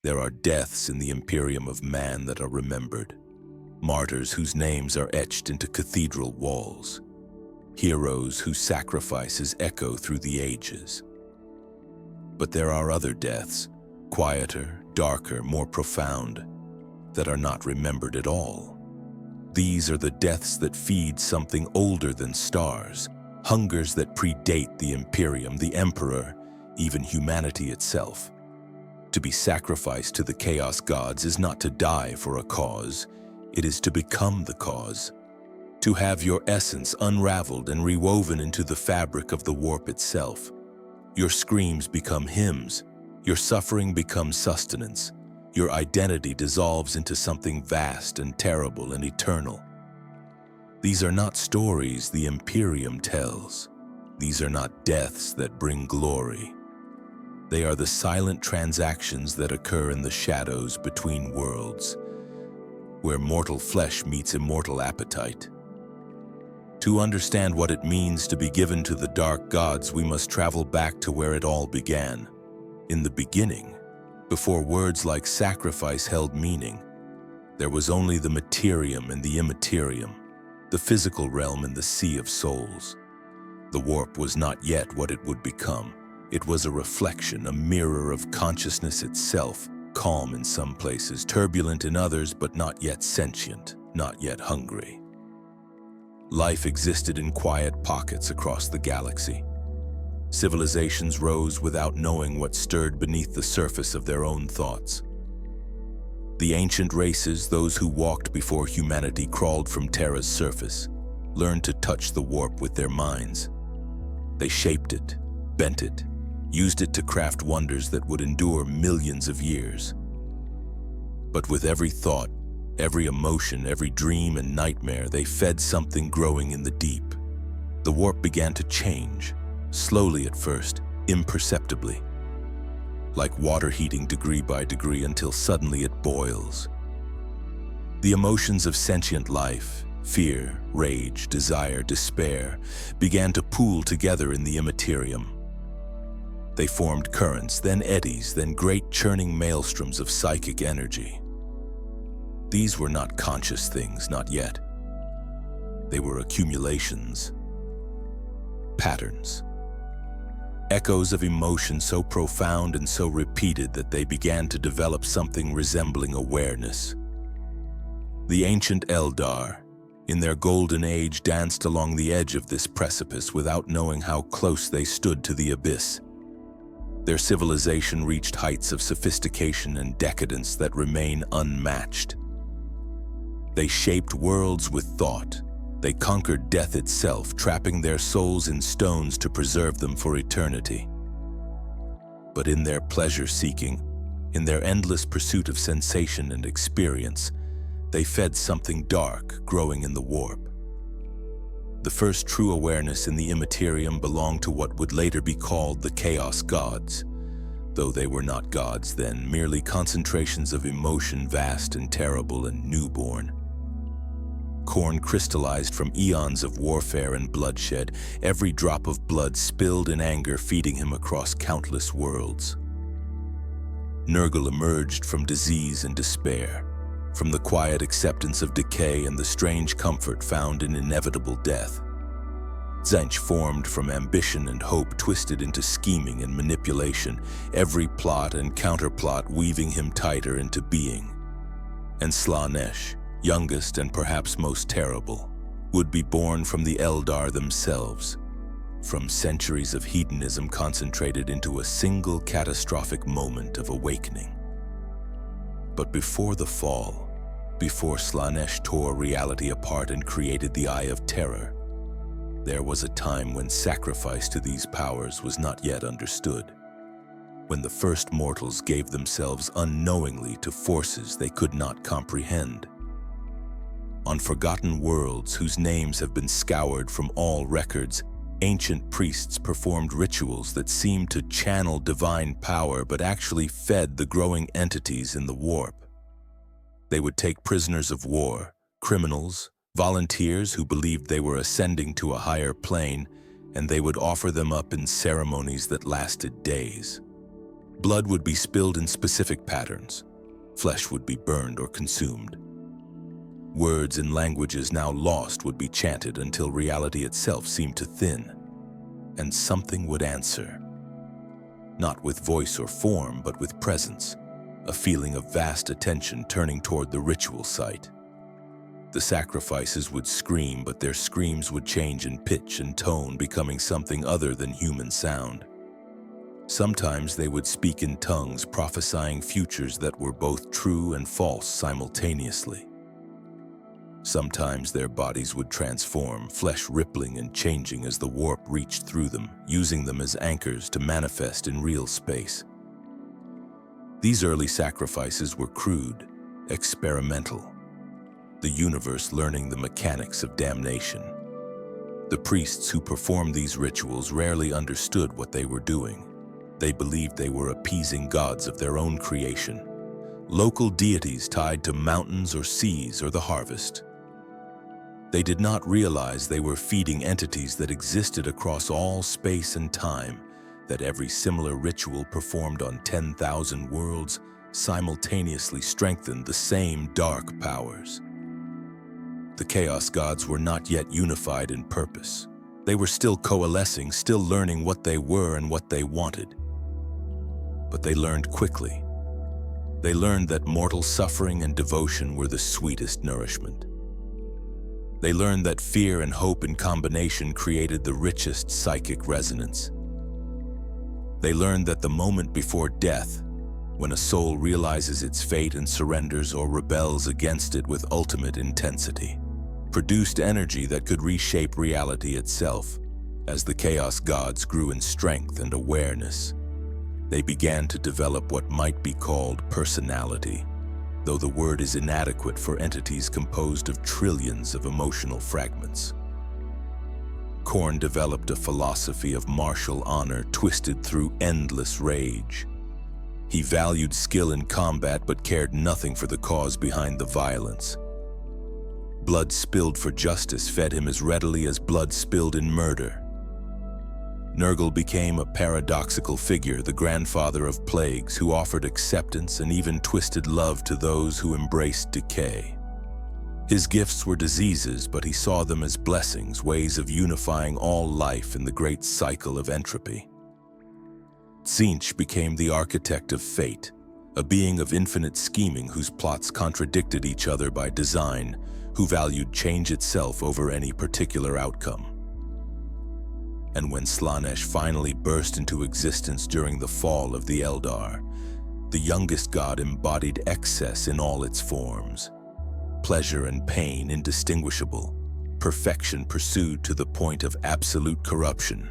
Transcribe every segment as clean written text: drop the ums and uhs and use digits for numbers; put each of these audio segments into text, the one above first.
There are deaths in the Imperium of Man that are remembered, martyrs whose names are etched into cathedral walls, heroes whose sacrifices echo through the ages. But there are other deaths, quieter, darker, more profound, that are not remembered at all. These are the deaths that feed something older than stars, hungers that predate the Imperium, the Emperor, even humanity itself. To be sacrificed to the Chaos Gods is not to die for a cause, it is to become the cause. To have your essence unraveled and rewoven into the fabric of the warp itself. Your screams become hymns, your suffering becomes sustenance, your identity dissolves into something vast and terrible and eternal. These are not stories the Imperium tells. These are not deaths that bring glory. They are the silent transactions that occur in the shadows between worlds, where mortal flesh meets immortal appetite. To understand what it means to be given to the dark gods, we must travel back to where it all began. In the beginning, before words like sacrifice held meaning, there was only the materium and the immaterium, the physical realm and the sea of souls. The warp was not yet what it would become. It was a reflection, a mirror of consciousness itself, calm in some places, turbulent in others, but not yet sentient, not yet hungry. Life existed in quiet pockets across the galaxy. Civilizations rose without knowing what stirred beneath the surface of their own thoughts. The ancient races, those who walked before humanity, crawled from Terra's surface, learned to touch the warp with their minds. They shaped it, bent it, used it to craft wonders that would endure millions of years. But with every thought, every emotion, every dream and nightmare, they fed something growing in the deep. The warp began to change, slowly at first, imperceptibly, like water heating degree by degree until suddenly it boils. The emotions of sentient life, fear, rage, desire, despair, began to pool together in the immaterium. They formed currents, then eddies, then great churning maelstroms of psychic energy. These were not conscious things, not yet. They were accumulations, patterns, echoes of emotion so profound and so repeated that they began to develop something resembling awareness. The ancient Eldar, in their golden age, danced along the edge of this precipice without knowing how close they stood to the abyss. Their civilization reached heights of sophistication and decadence that remain unmatched. They shaped worlds with thought. They conquered death itself, trapping their souls in stones to preserve them for eternity. But in their pleasure-seeking, in their endless pursuit of sensation and experience, they fed something dark growing in the warp. The first true awareness in the immaterium belonged to what would later be called the Chaos Gods, though they were not gods then, merely concentrations of emotion vast and terrible and newborn. Khorne crystallized from eons of warfare and bloodshed, every drop of blood spilled in anger, feeding him across countless worlds. Nurgle emerged from disease and despair, from the quiet acceptance of decay and the strange comfort found in inevitable death. Tzeentch formed from ambition and hope, twisted into scheming and manipulation, every plot and counterplot weaving him tighter into being. And Slaanesh, youngest and perhaps most terrible, would be born from the Eldar themselves, from centuries of hedonism concentrated into a single catastrophic moment of awakening. But before the fall, before Slaanesh tore reality apart and created the Eye of Terror, there was a time when sacrifice to these powers was not yet understood, when the first mortals gave themselves unknowingly to forces they could not comprehend. On forgotten worlds whose names have been scoured from all records, ancient priests performed rituals that seemed to channel divine power but actually fed the growing entities in the warp. They would take prisoners of war, criminals, volunteers who believed they were ascending to a higher plane, and they would offer them up in ceremonies that lasted days. Blood would be spilled in specific patterns. Flesh would be burned or consumed. Words in languages now lost would be chanted until reality itself seemed to thin, and something would answer. Not with voice or form, but with presence, a feeling of vast attention turning toward the ritual site. The sacrifices would scream, but their screams would change in pitch and tone, becoming something other than human sound. Sometimes they would speak in tongues, prophesying futures that were both true and false simultaneously. Sometimes their bodies would transform, flesh rippling and changing as the warp reached through them, using them as anchors to manifest in real space. These early sacrifices were crude, experimental, the universe learning the mechanics of damnation. The priests who performed these rituals rarely understood what they were doing. They believed they were appeasing gods of their own creation, local deities tied to mountains or seas or the harvest. They did not realize they were feeding entities that existed across all space and time, that every similar ritual performed on 10,000 worlds simultaneously strengthened the same dark powers. The Chaos Gods were not yet unified in purpose. They were still coalescing, still learning what they were and what they wanted. But they learned quickly. They learned that mortal suffering and devotion were the sweetest nourishment. They learned that fear and hope in combination created the richest psychic resonance. They learned that the moment before death, when a soul realizes its fate and surrenders or rebels against it with ultimate intensity, produced energy that could reshape reality itself. As the Chaos Gods grew in strength and awareness, they began to develop what might be called personality, though the word is inadequate for entities composed of trillions of emotional fragments. Khorne developed a philosophy of martial honor twisted through endless rage. He valued skill in combat but cared nothing for the cause behind the violence. Blood spilled for justice fed him as readily as blood spilled in murder. Nurgle became a paradoxical figure, the grandfather of plagues, who offered acceptance and even twisted love to those who embraced decay. His gifts were diseases, but he saw them as blessings, ways of unifying all life in the great cycle of entropy. Tzeentch became the architect of fate, a being of infinite scheming whose plots contradicted each other by design, who valued change itself over any particular outcome. And when Slaanesh finally burst into existence during the fall of the Eldar, the youngest god embodied excess in all its forms. Pleasure and pain indistinguishable, perfection pursued to the point of absolute corruption.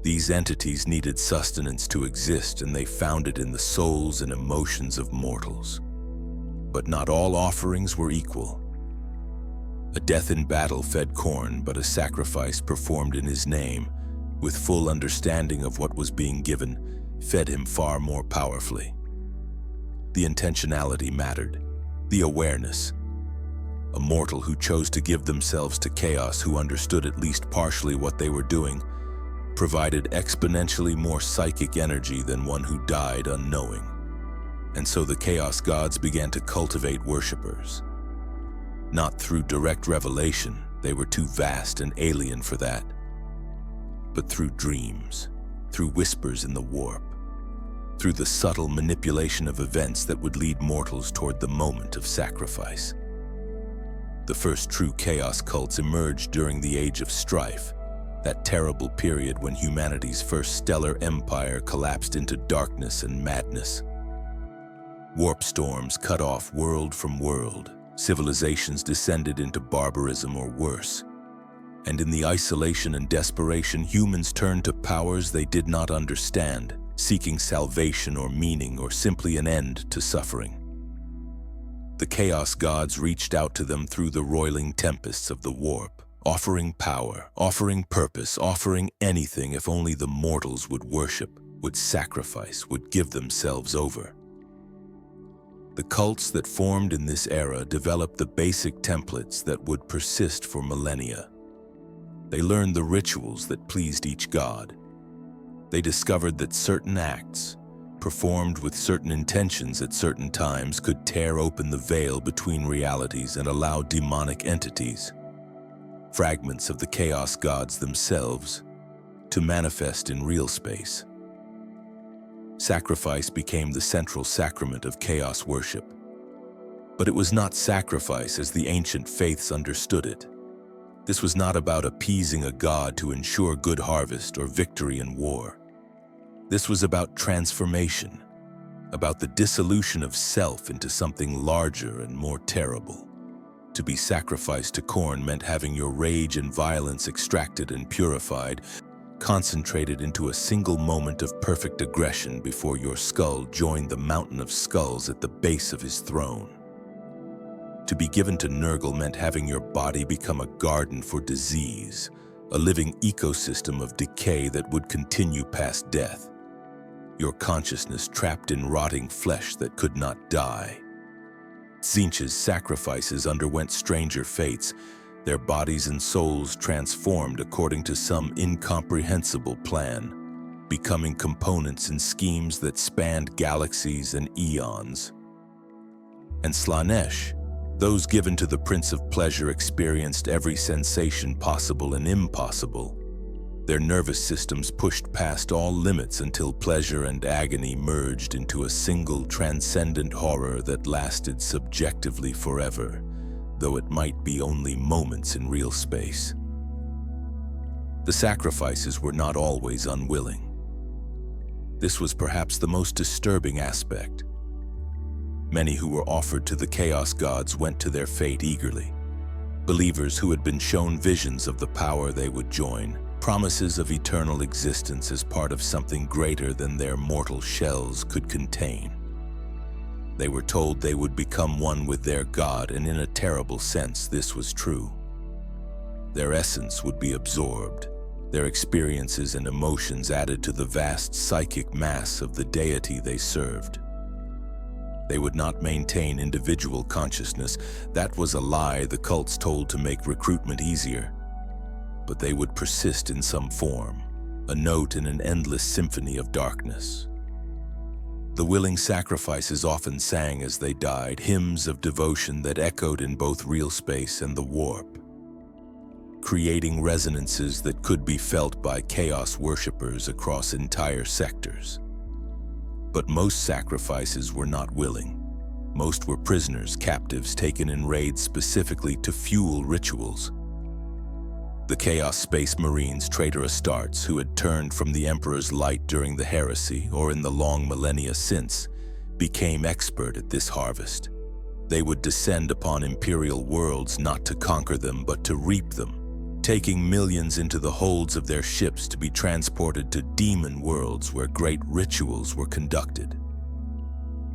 These entities needed sustenance to exist, and they found it in the souls and emotions of mortals. But not all offerings were equal. A death in battle fed Khorne, but a sacrifice performed in his name, with full understanding of what was being given, fed him far more powerfully. The intentionality mattered, the awareness. A mortal who chose to give themselves to chaos, who understood at least partially what they were doing, provided exponentially more psychic energy than one who died unknowing. And so the Chaos Gods began to cultivate worshippers. Not through direct revelation, they were too vast and alien for that, but through dreams, through whispers in the warp, through the subtle manipulation of events that would lead mortals toward the moment of sacrifice. The first true chaos cults emerged during the Age of Strife, that terrible period when humanity's first stellar empire collapsed into darkness and madness. Warp storms cut off world from world. Civilizations descended into barbarism or worse. And in the isolation and desperation, humans turned to powers they did not understand, seeking salvation or meaning or simply an end to suffering. The Chaos Gods reached out to them through the roiling tempests of the warp, offering power, offering purpose, offering anything if only the mortals would worship, would sacrifice, would give themselves over. The cults that formed in this era developed the basic templates that would persist for millennia. They learned the rituals that pleased each god. They discovered that certain acts, performed with certain intentions at certain times, could tear open the veil between realities and allow demonic entities, fragments of the chaos gods themselves, to manifest in real space. Sacrifice became the central sacrament of chaos worship. But it was not sacrifice as the ancient faiths understood it. This was not about appeasing a god to ensure good harvest or victory in war. This was about transformation, about the dissolution of self into something larger and more terrible. To be sacrificed to Khorne meant having your rage and violence extracted and purified, concentrated into a single moment of perfect aggression before your skull joined the mountain of skulls at the base of his throne. To be given to Nurgle meant having your body become a garden for disease, a living ecosystem of decay that would continue past death. Your consciousness trapped in rotting flesh that could not die. Tzeentch's sacrifices underwent stranger fates, their bodies and souls transformed according to some incomprehensible plan, becoming components in schemes that spanned galaxies and eons. And Slaanesh, those given to the Prince of Pleasure, experienced every sensation possible and impossible. Their nervous systems pushed past all limits until pleasure and agony merged into a single transcendent horror that lasted subjectively forever, though it might be only moments in real space. The sacrifices were not always unwilling. This was perhaps the most disturbing aspect. Many who were offered to the Chaos Gods went to their fate eagerly. Believers who had been shown visions of the power they would join, promises of eternal existence as part of something greater than their mortal shells could contain. They were told they would become one with their God, and in a terrible sense, this was true. Their essence would be absorbed, their experiences and emotions added to the vast psychic mass of the deity they served. They would not maintain individual consciousness. That was a lie the cults told to make recruitment easier. But they would persist in some form, a note in an endless symphony of darkness. The willing sacrifices often sang as they died, hymns of devotion that echoed in both real space and the warp, creating resonances that could be felt by chaos worshippers across entire sectors. But most sacrifices were not willing. Most were prisoners, captives taken in raids specifically to fuel rituals. The Chaos Space Marines, traitor Astartes, who had turned from the Emperor's light during the heresy or in the long millennia since, became expert at this harvest. They would descend upon imperial worlds not to conquer them but to reap them, taking millions into the holds of their ships to be transported to demon worlds where great rituals were conducted.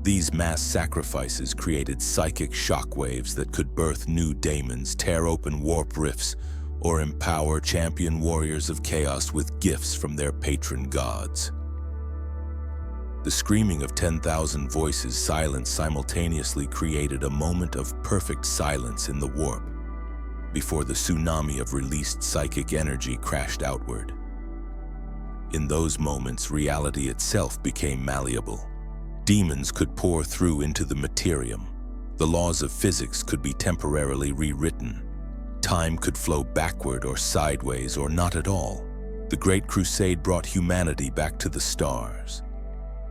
These mass sacrifices created psychic shockwaves that could birth new daemons, tear open warp rifts, or empower champion warriors of chaos with gifts from their patron gods. The screaming of 10,000 voices silenced simultaneously created a moment of perfect silence in the warp, before the tsunami of released psychic energy crashed outward. In those moments, reality itself became malleable. Demons could pour through into the materium. The laws of physics could be temporarily rewritten. Time could flow backward or sideways or not at all. The Great Crusade brought humanity back to the stars,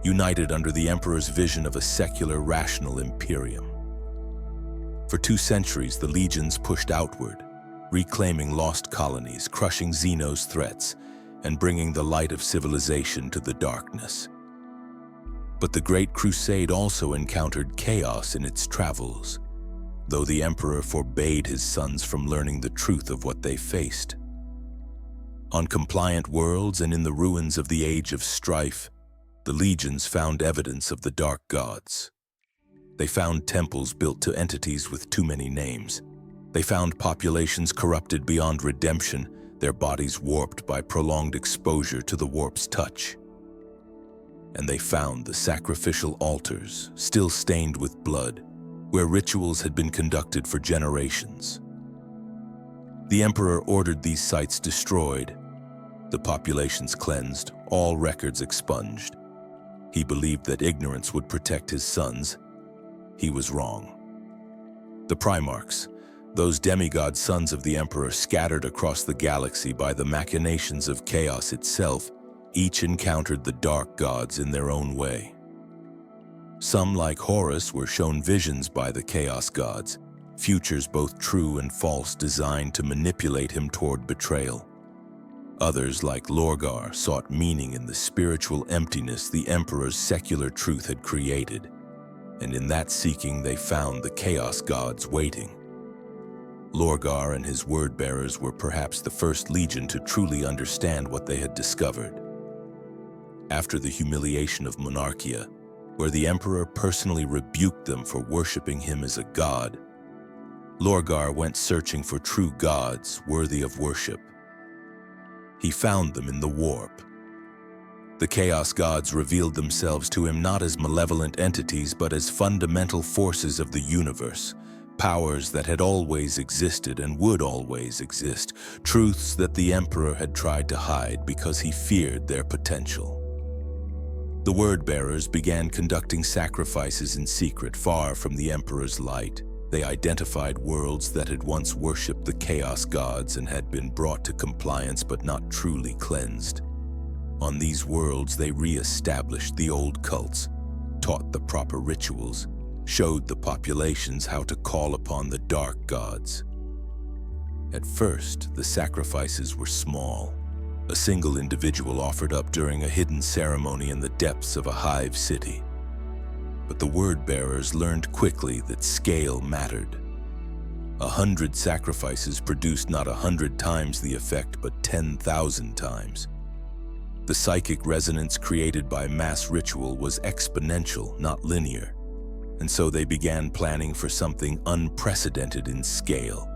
united under the Emperor's vision of a secular, rational Imperium. For 2 centuries, the legions pushed outward, reclaiming lost colonies, crushing Xeno's threats, and bringing the light of civilization to the darkness. But the Great Crusade also encountered chaos in its travels, though the Emperor forbade his sons from learning the truth of what they faced. On compliant worlds and in the ruins of the Age of Strife, the legions found evidence of the dark gods. They found temples built to entities with too many names. They found populations corrupted beyond redemption, their bodies warped by prolonged exposure to the warp's touch. And they found the sacrificial altars, still stained with blood, where rituals had been conducted for generations. The Emperor ordered these sites destroyed, the populations cleansed, all records expunged. He believed that ignorance would protect his sons. He was wrong. The Primarchs, those demigod sons of the Emperor scattered across the galaxy by the machinations of chaos itself, each encountered the dark gods in their own way. Some, like Horus, were shown visions by the chaos gods, futures both true and false designed to manipulate him toward betrayal. Others, like Lorgar, sought meaning in the spiritual emptiness the Emperor's secular truth had created, and in that seeking they found the chaos gods waiting. Lorgar and his word-bearers were perhaps the first legion to truly understand what they had discovered. After the humiliation of Monarchia, where the Emperor personally rebuked them for worshipping him as a god, Lorgar went searching for true gods worthy of worship. He found them in the warp. The Chaos Gods revealed themselves to him not as malevolent entities but as fundamental forces of the universe, powers that had always existed and would always exist, truths that the Emperor had tried to hide because he feared their potential. The Word-bearers began conducting sacrifices in secret far from the Emperor's light. They identified worlds that had once worshipped the Chaos Gods and had been brought to compliance but not truly cleansed. On these worlds, they re-established the old cults, taught the proper rituals, showed the populations how to call upon the dark gods. At first, the sacrifices were small. A single individual offered up during a hidden ceremony in the depths of a hive city. But the word-bearers learned quickly that scale mattered. 100 sacrifices produced not 100 times the effect, but 10,000 times. The psychic resonance created by mass ritual was exponential, not linear, and so they began planning for something unprecedented in scale.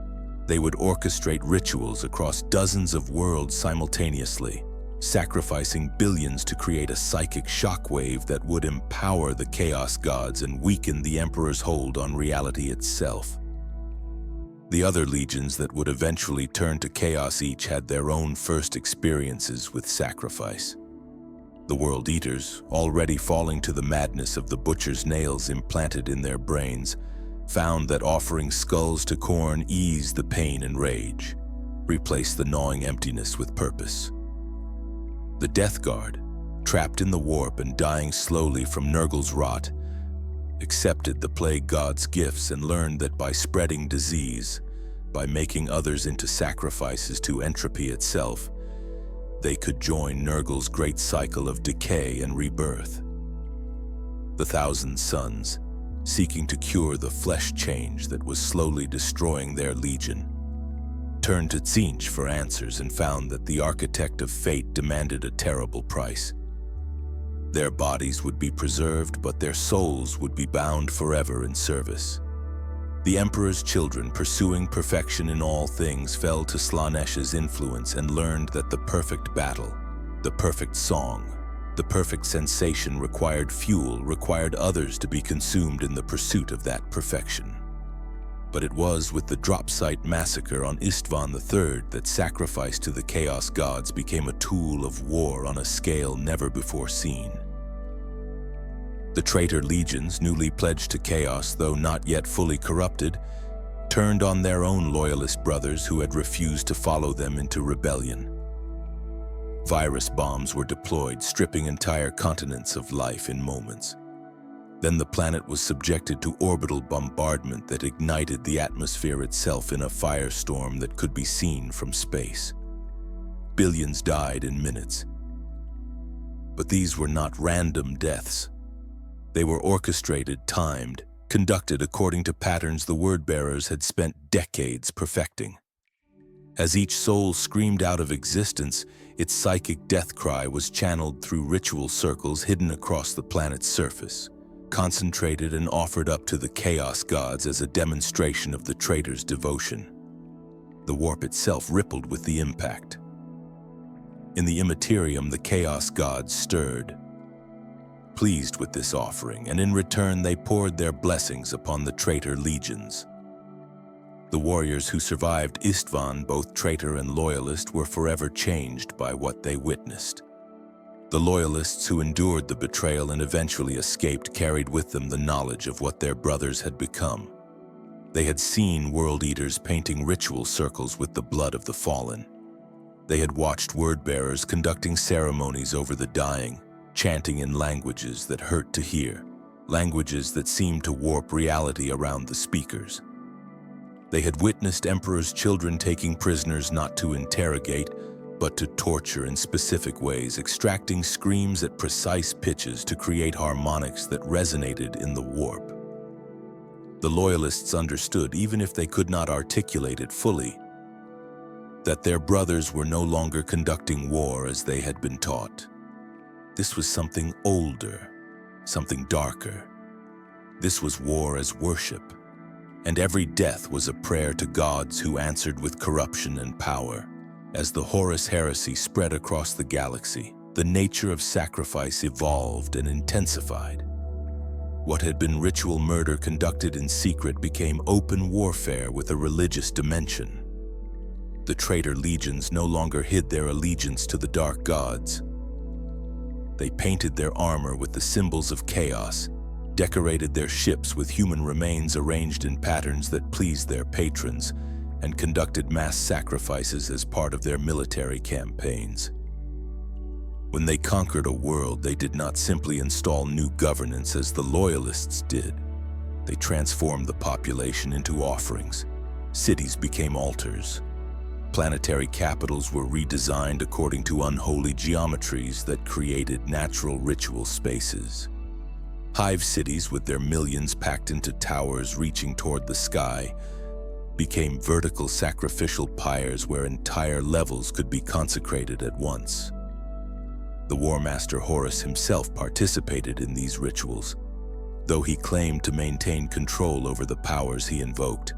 They would orchestrate rituals across dozens of worlds simultaneously, sacrificing billions to create a psychic shockwave that would empower the Chaos Gods and weaken the Emperor's hold on reality itself. The other legions that would eventually turn to chaos each had their own first experiences with sacrifice. The World Eaters, already falling to the madness of the butcher's nails implanted in their brains, found that offering skulls to Khorne eased the pain and rage, replaced the gnawing emptiness with purpose. The Death Guard, trapped in the warp and dying slowly from Nurgle's rot, accepted the Plague God's gifts and learned that by spreading disease, by making others into sacrifices to entropy itself, they could join Nurgle's great cycle of decay and rebirth. The Thousand Sons, seeking to cure the flesh change that was slowly destroying their legion, turned to Tzeentch for answers and found that the architect of fate demanded a terrible price. Their bodies would be preserved, but their souls would be bound forever in service. The Emperor's children, pursuing perfection in all things, fell to Slaanesh's influence and learned that the perfect battle, the perfect song, the perfect sensation required fuel, required others to be consumed in the pursuit of that perfection. But it was with the drop site massacre on Istvan III that sacrifice to the Chaos Gods became a tool of war on a scale never before seen. The traitor legions, newly pledged to chaos though not yet fully corrupted, turned on their own loyalist brothers who had refused to follow them into rebellion. Virus bombs were deployed, stripping entire continents of life in moments. Then the planet was subjected to orbital bombardment that ignited the atmosphere itself in a firestorm that could be seen from space. Billions died in minutes. But these were not random deaths. They were orchestrated, timed, conducted according to patterns the word-bearers had spent decades perfecting. As each soul screamed out of existence, its psychic death cry was channeled through ritual circles hidden across the planet's surface, concentrated and offered up to the Chaos Gods as a demonstration of the traitor's devotion. The warp itself rippled with the impact. In the Imperium, the Chaos Gods stirred, pleased with this offering, and in return they poured their blessings upon the traitor legions. The warriors who survived Istvan, both traitor and loyalist, were forever changed by what they witnessed. The Loyalists who endured the betrayal and eventually escaped carried with them the knowledge of what their brothers had become. They had seen World Eaters painting ritual circles with the blood of the fallen. They had watched word-bearers conducting ceremonies over the dying, chanting in languages that hurt to hear, languages that seemed to warp reality around the speakers. They had witnessed Emperor's children taking prisoners not to interrogate, but to torture in specific ways, extracting screams at precise pitches to create harmonics that resonated in the warp. The Loyalists understood, even if they could not articulate it fully, that their brothers were no longer conducting war as they had been taught. This was something older, something darker. This was war as worship, and every death was a prayer to gods who answered with corruption and power. As the Horus heresy spread across the galaxy, the nature of sacrifice evolved and intensified. What had been ritual murder conducted in secret became open warfare with a religious dimension. The traitor legions no longer hid their allegiance to the dark gods. They painted their armor with the symbols of chaos, decorated their ships with human remains arranged in patterns that pleased their patrons, and conducted mass sacrifices as part of their military campaigns. When they conquered a world, they did not simply install new governance as the Loyalists did. They transformed the population into offerings. Cities became altars. Planetary capitals were redesigned according to unholy geometries that created natural ritual spaces. Hive cities, with their millions packed into towers reaching toward the sky, became vertical sacrificial pyres where entire levels could be consecrated at once. The War Master Horus himself participated in these rituals, though he claimed to maintain control over the powers he invoked.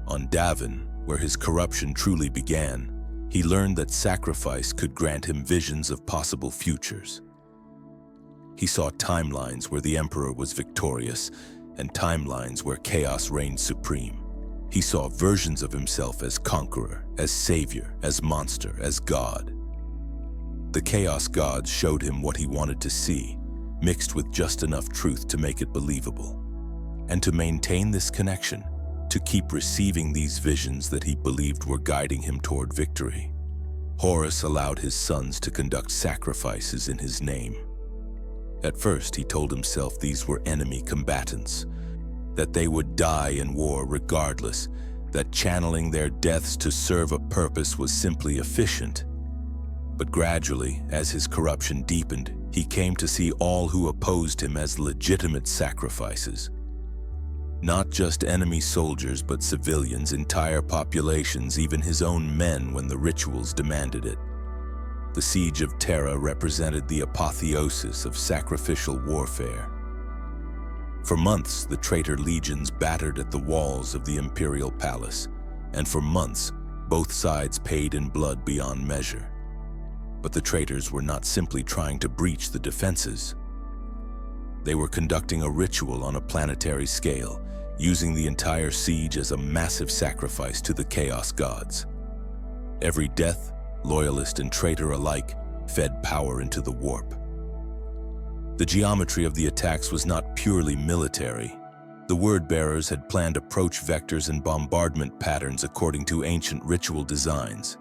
On Davin, where his corruption truly began, he learned that sacrifice could grant him visions of possible futures. He saw timelines where the Emperor was victorious and timelines where chaos reigned supreme. He saw versions of himself as conqueror, as savior, as monster, as god. The Chaos Gods showed him what he wanted to see, mixed with just enough truth to make it believable. And to maintain this connection, to keep receiving these visions that he believed were guiding him toward victory, Horus allowed his sons to conduct sacrifices in his name. At first, he told himself these were enemy combatants, that they would die in war regardless, that channeling their deaths to serve a purpose was simply efficient. But gradually, as his corruption deepened, he came to see all who opposed him as legitimate sacrifices. Not just enemy soldiers, but civilians, entire populations, even his own men when the rituals demanded it. The Siege of Terra represented the apotheosis of sacrificial warfare. For months, the traitor legions battered at the walls of the Imperial Palace, and for months, both sides paid in blood beyond measure. But the traitors were not simply trying to breach the defenses. They were conducting a ritual on a planetary scale, using the entire siege as a massive sacrifice to the Chaos Gods. Every death, loyalist and traitor alike, fed power into the warp. The geometry of the attacks was not purely military. The word-bearers had planned approach vectors and bombardment patterns according to ancient ritual designs.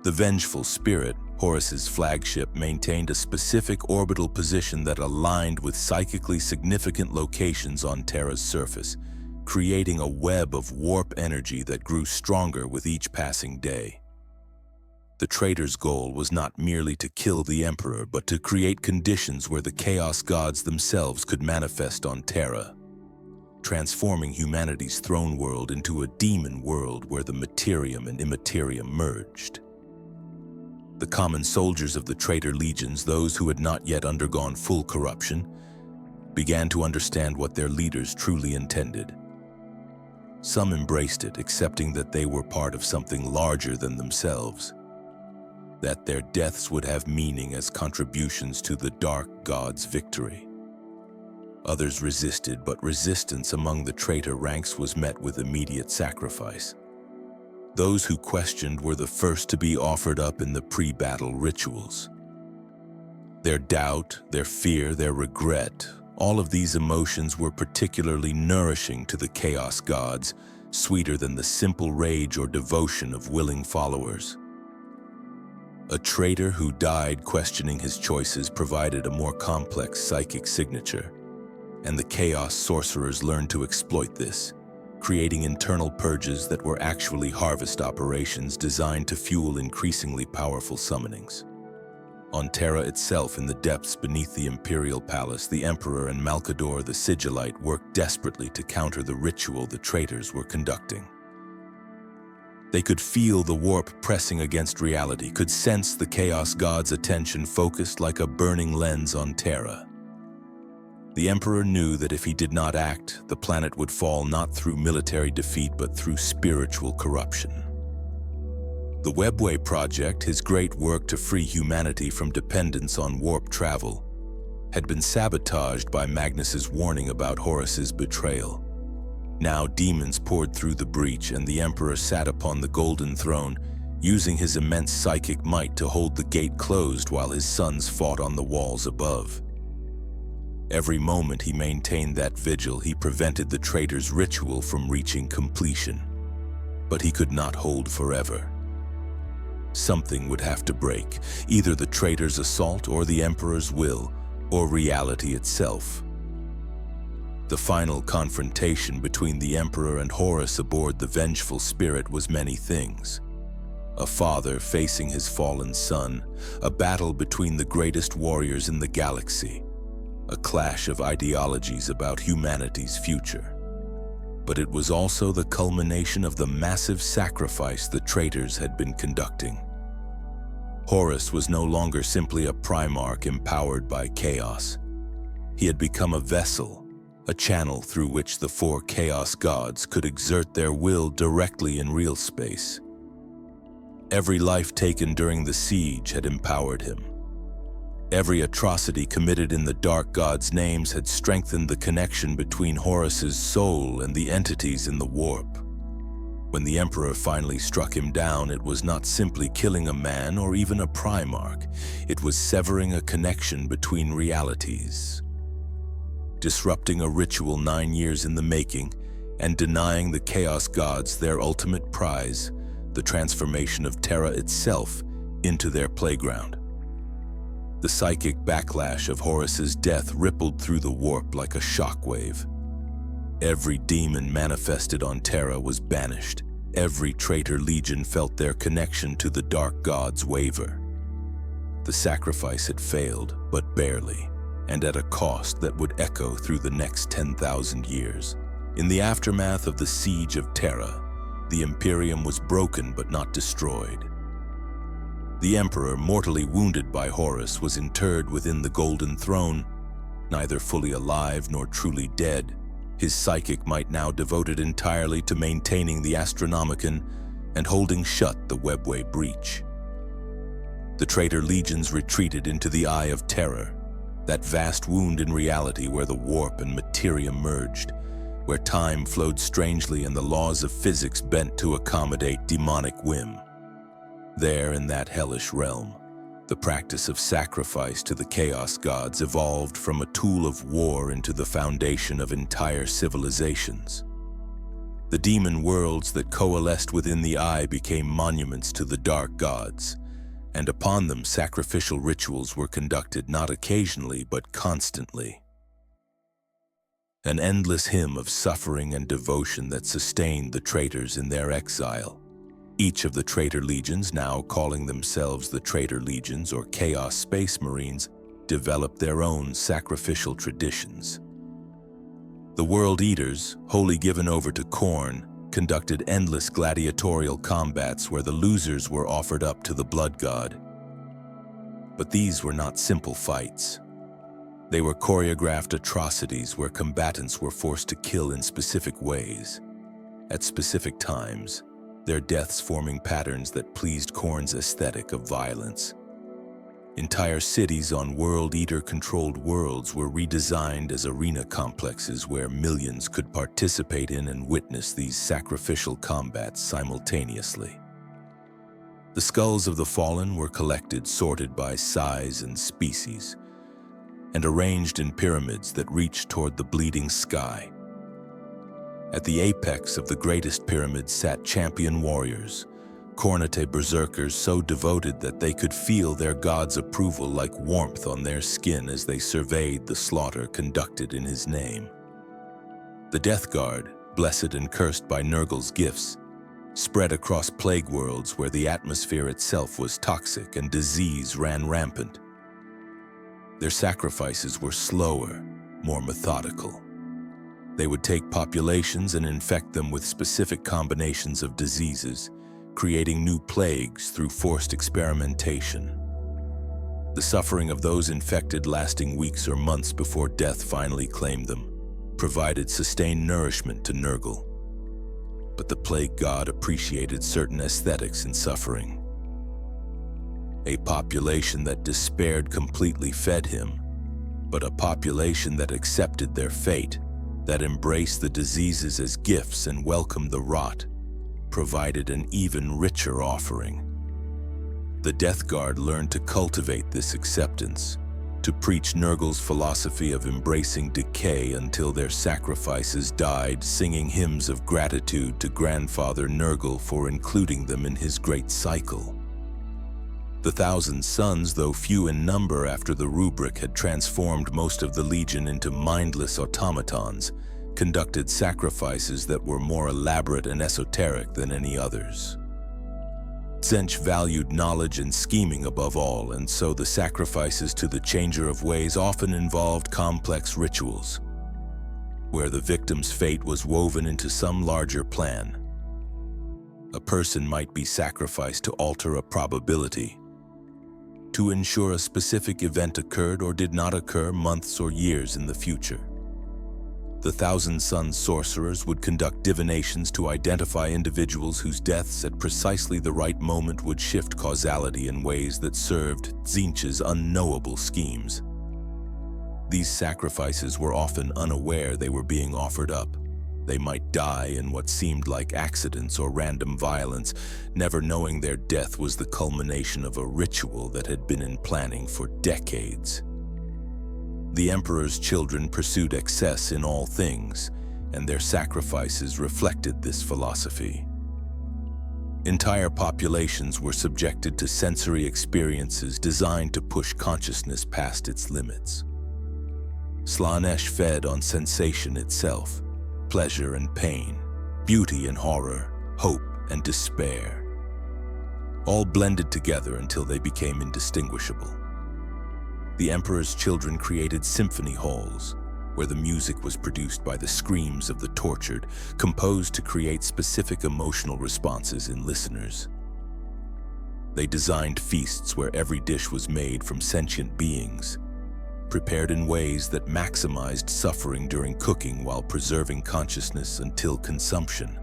The Vengeful Spirit, Horus's flagship, maintained a specific orbital position that aligned with psychically significant locations on Terra's surface, creating a web of warp energy that grew stronger with each passing day. The traitor's goal was not merely to kill the Emperor, but to create conditions where the Chaos Gods themselves could manifest on Terra, transforming humanity's throne world into a demon world where the materium and immaterium merged. The common soldiers of the traitor legions, those who had not yet undergone full corruption, began to understand what their leaders truly intended. Some embraced it, accepting that they were part of something larger than themselves, that their deaths would have meaning as contributions to the Dark God's victory. Others resisted, but resistance among the traitor ranks was met with immediate sacrifice. Those who questioned were the first to be offered up in the pre-battle rituals. Their doubt, their fear, their regret, all of these emotions were particularly nourishing to the Chaos Gods, sweeter than the simple rage or devotion of willing followers. A traitor who died questioning his choices provided a more complex psychic signature, and the Chaos Sorcerers learned to exploit this, creating internal purges that were actually harvest operations designed to fuel increasingly powerful summonings. On Terra itself, in the depths beneath the Imperial Palace, the Emperor and Malkador the Sigillite worked desperately to counter the ritual the traitors were conducting. They could feel the warp pressing against reality, could sense the Chaos God's attention focused like a burning lens on Terra. The Emperor knew that if he did not act, the planet would fall not through military defeat but through spiritual corruption. The Webway Project, his great work to free humanity from dependence on warp travel, had been sabotaged by Magnus's warning about Horus's betrayal. Now demons poured through the breach, and the Emperor sat upon the golden throne, using his immense psychic might to hold the gate closed while his sons fought on the walls above. Every moment he maintained that vigil, he prevented the traitor's ritual from reaching completion. But he could not hold forever. Something would have to break, either the traitor's assault or the Emperor's will, or reality itself. The final confrontation between the Emperor and Horus aboard the Vengeful Spirit was many things. A father facing his fallen son, a battle between the greatest warriors in the galaxy, a clash of ideologies about humanity's future. But it was also the culmination of the massive sacrifice the traitors had been conducting. Horus was no longer simply a Primarch empowered by chaos. He had become a vessel, a channel through which the four Chaos Gods could exert their will directly in real space. Every life taken during the siege had empowered him. Every atrocity committed in the Dark God's names had strengthened the connection between Horus's soul and the entities in the warp. When the Emperor finally struck him down, it was not simply killing a man or even a Primarch. It was severing a connection between realities, disrupting a ritual 9 years in the making, and denying the Chaos Gods their ultimate prize, the transformation of Terra itself into their playground. The psychic backlash of Horus's death rippled through the warp like a shockwave. Every demon manifested on Terra was banished. Every traitor legion felt their connection to the Dark Gods waver. The sacrifice had failed, but barely, and at a cost that would echo through the next 10,000 years. In the aftermath of the siege of Terra, the Imperium was broken but not destroyed. The Emperor, mortally wounded by Horus, was interred within the Golden Throne, neither fully alive nor truly dead, his psychic might now devoted entirely to maintaining the Astronomicon and holding shut the Webway breach. The traitor legions retreated into the Eye of Terror, that vast wound in reality where the warp and materia merged, where time flowed strangely and the laws of physics bent to accommodate demonic whim. There, in that hellish realm, the practice of sacrifice to the Chaos Gods evolved from a tool of war into the foundation of entire civilizations. The demon worlds that coalesced within the Eye became monuments to the Dark Gods, and upon them sacrificial rituals were conducted not occasionally but constantly. An endless hymn of suffering and devotion that sustained the traitors in their exile. Each of the traitor legions, now calling themselves the Traitor Legions or Chaos Space Marines, developed their own sacrificial traditions. The World Eaters, wholly given over to Khorne, conducted endless gladiatorial combats where the losers were offered up to the Blood God. But these were not simple fights. They were choreographed atrocities where combatants were forced to kill in specific ways, at specific times, their deaths forming patterns that pleased Khorne's aesthetic of violence. Entire cities on World Eater-controlled worlds were redesigned as arena complexes where millions could participate in and witness these sacrificial combats simultaneously. The skulls of the fallen were collected, sorted by size and species, and arranged in pyramids that reached toward the bleeding sky. At the apex of the greatest pyramid sat champion warriors, Khorne berserkers so devoted that they could feel their god's approval like warmth on their skin as they surveyed the slaughter conducted in his name. The Death Guard, blessed and cursed by Nurgle's gifts, spread across plague worlds where the atmosphere itself was toxic and disease ran rampant. Their sacrifices were slower, more methodical. They would take populations and infect them with specific combinations of diseases, creating new plagues through forced experimentation. The suffering of those infected, lasting weeks or months before death finally claimed them, provided sustained nourishment to Nurgle. But the plague god appreciated certain aesthetics in suffering. A population that despaired completely fed him, but a population that accepted their fate, that embraced the diseases as gifts and welcomed the rot, provided an even richer offering. The Death Guard learned to cultivate this acceptance, to preach Nurgle's philosophy of embracing decay until their sacrifices died, singing hymns of gratitude to Grandfather Nurgle for including them in his great cycle. The 1,000 Sons, though few in number after the rubric had transformed most of the Legion into mindless automatons, conducted sacrifices that were more elaborate and esoteric than any others. Tzeentch valued knowledge and scheming above all, and so the sacrifices to the Changer of Ways often involved complex rituals, where the victim's fate was woven into some larger plan. A person might be sacrificed to alter a probability, to ensure a specific event occurred or did not occur months or years in the future. The 1,000 Sun sorcerers would conduct divinations to identify individuals whose deaths at precisely the right moment would shift causality in ways that served Tzeentch's unknowable schemes. These sacrifices were often unaware they were being offered up. They might die in what seemed like accidents or random violence, never knowing their death was the culmination of a ritual that had been in planning for decades. The Emperor's children pursued excess in all things, and their sacrifices reflected this philosophy. Entire populations were subjected to sensory experiences designed to push consciousness past its limits. Slaanesh fed on sensation itself, pleasure and pain, beauty and horror, hope and despair, all blended together until they became indistinguishable. The Emperor's children created symphony halls, where the music was produced by the screams of the tortured, composed to create specific emotional responses in listeners. They designed feasts where every dish was made from sentient beings, prepared in ways that maximized suffering during cooking while preserving consciousness until consumption.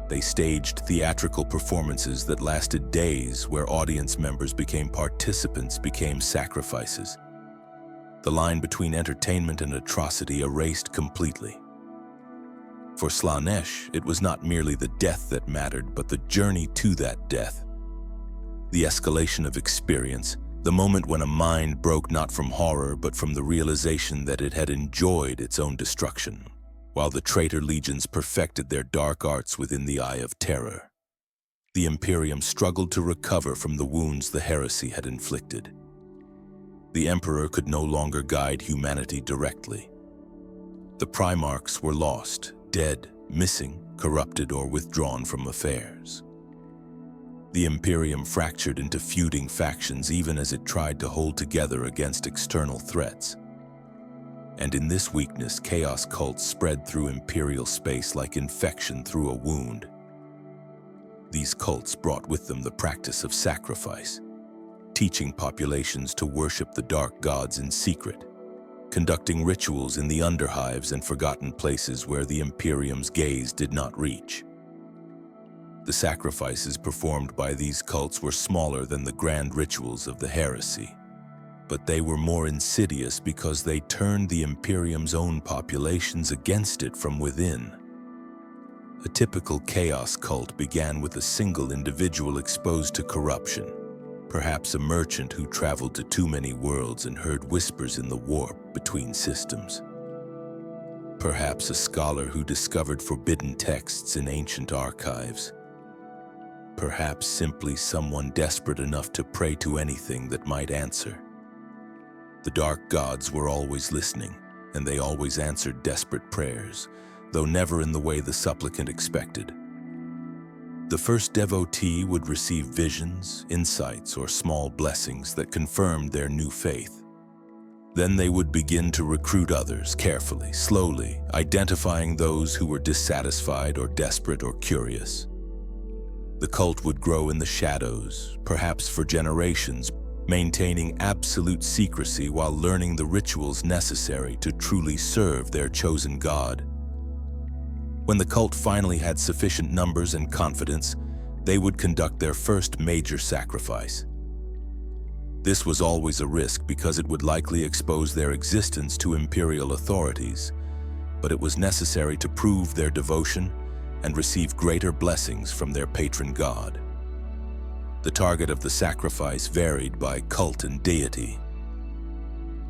They staged theatrical performances that lasted days, where audience members became participants, became sacrifices. The line between entertainment and atrocity erased completely. For Slaanesh, it was not merely the death that mattered, but the journey to that death. The escalation of experience, the moment when a mind broke not from horror, but from the realization that it had enjoyed its own destruction, while the traitor legions perfected their dark arts within the eye of terror. The Imperium struggled to recover from the wounds the heresy had inflicted. The Emperor could no longer guide humanity directly. The Primarchs were lost, dead, missing, corrupted, or withdrawn from affairs. The Imperium fractured into feuding factions even as it tried to hold together against external threats. And in this weakness, Chaos cults spread through Imperial space like infection through a wound. These cults brought with them the practice of sacrifice, teaching populations to worship the dark gods in secret, conducting rituals in the underhives and forgotten places where the Imperium's gaze did not reach. The sacrifices performed by these cults were smaller than the grand rituals of the heresy, but they were more insidious because they turned the Imperium's own populations against it from within. A typical chaos cult began with a single individual exposed to corruption, perhaps a merchant who traveled to too many worlds and heard whispers in the warp between systems. Perhaps a scholar who discovered forbidden texts in ancient archives. Perhaps simply someone desperate enough to pray to anything that might answer. The dark gods were always listening, and they always answered desperate prayers, though never in the way the supplicant expected. The first devotee would receive visions, insights, or small blessings that confirmed their new faith. Then they would begin to recruit others carefully, slowly, identifying those who were dissatisfied or desperate or curious. The cult would grow in the shadows, perhaps for generations, maintaining absolute secrecy while learning the rituals necessary to truly serve their chosen god. When the cult finally had sufficient numbers and confidence, they would conduct their first major sacrifice. This was always a risk because it would likely expose their existence to imperial authorities, but it was necessary to prove their devotion and receive greater blessings from their patron god. The target of the sacrifice varied by cult and deity.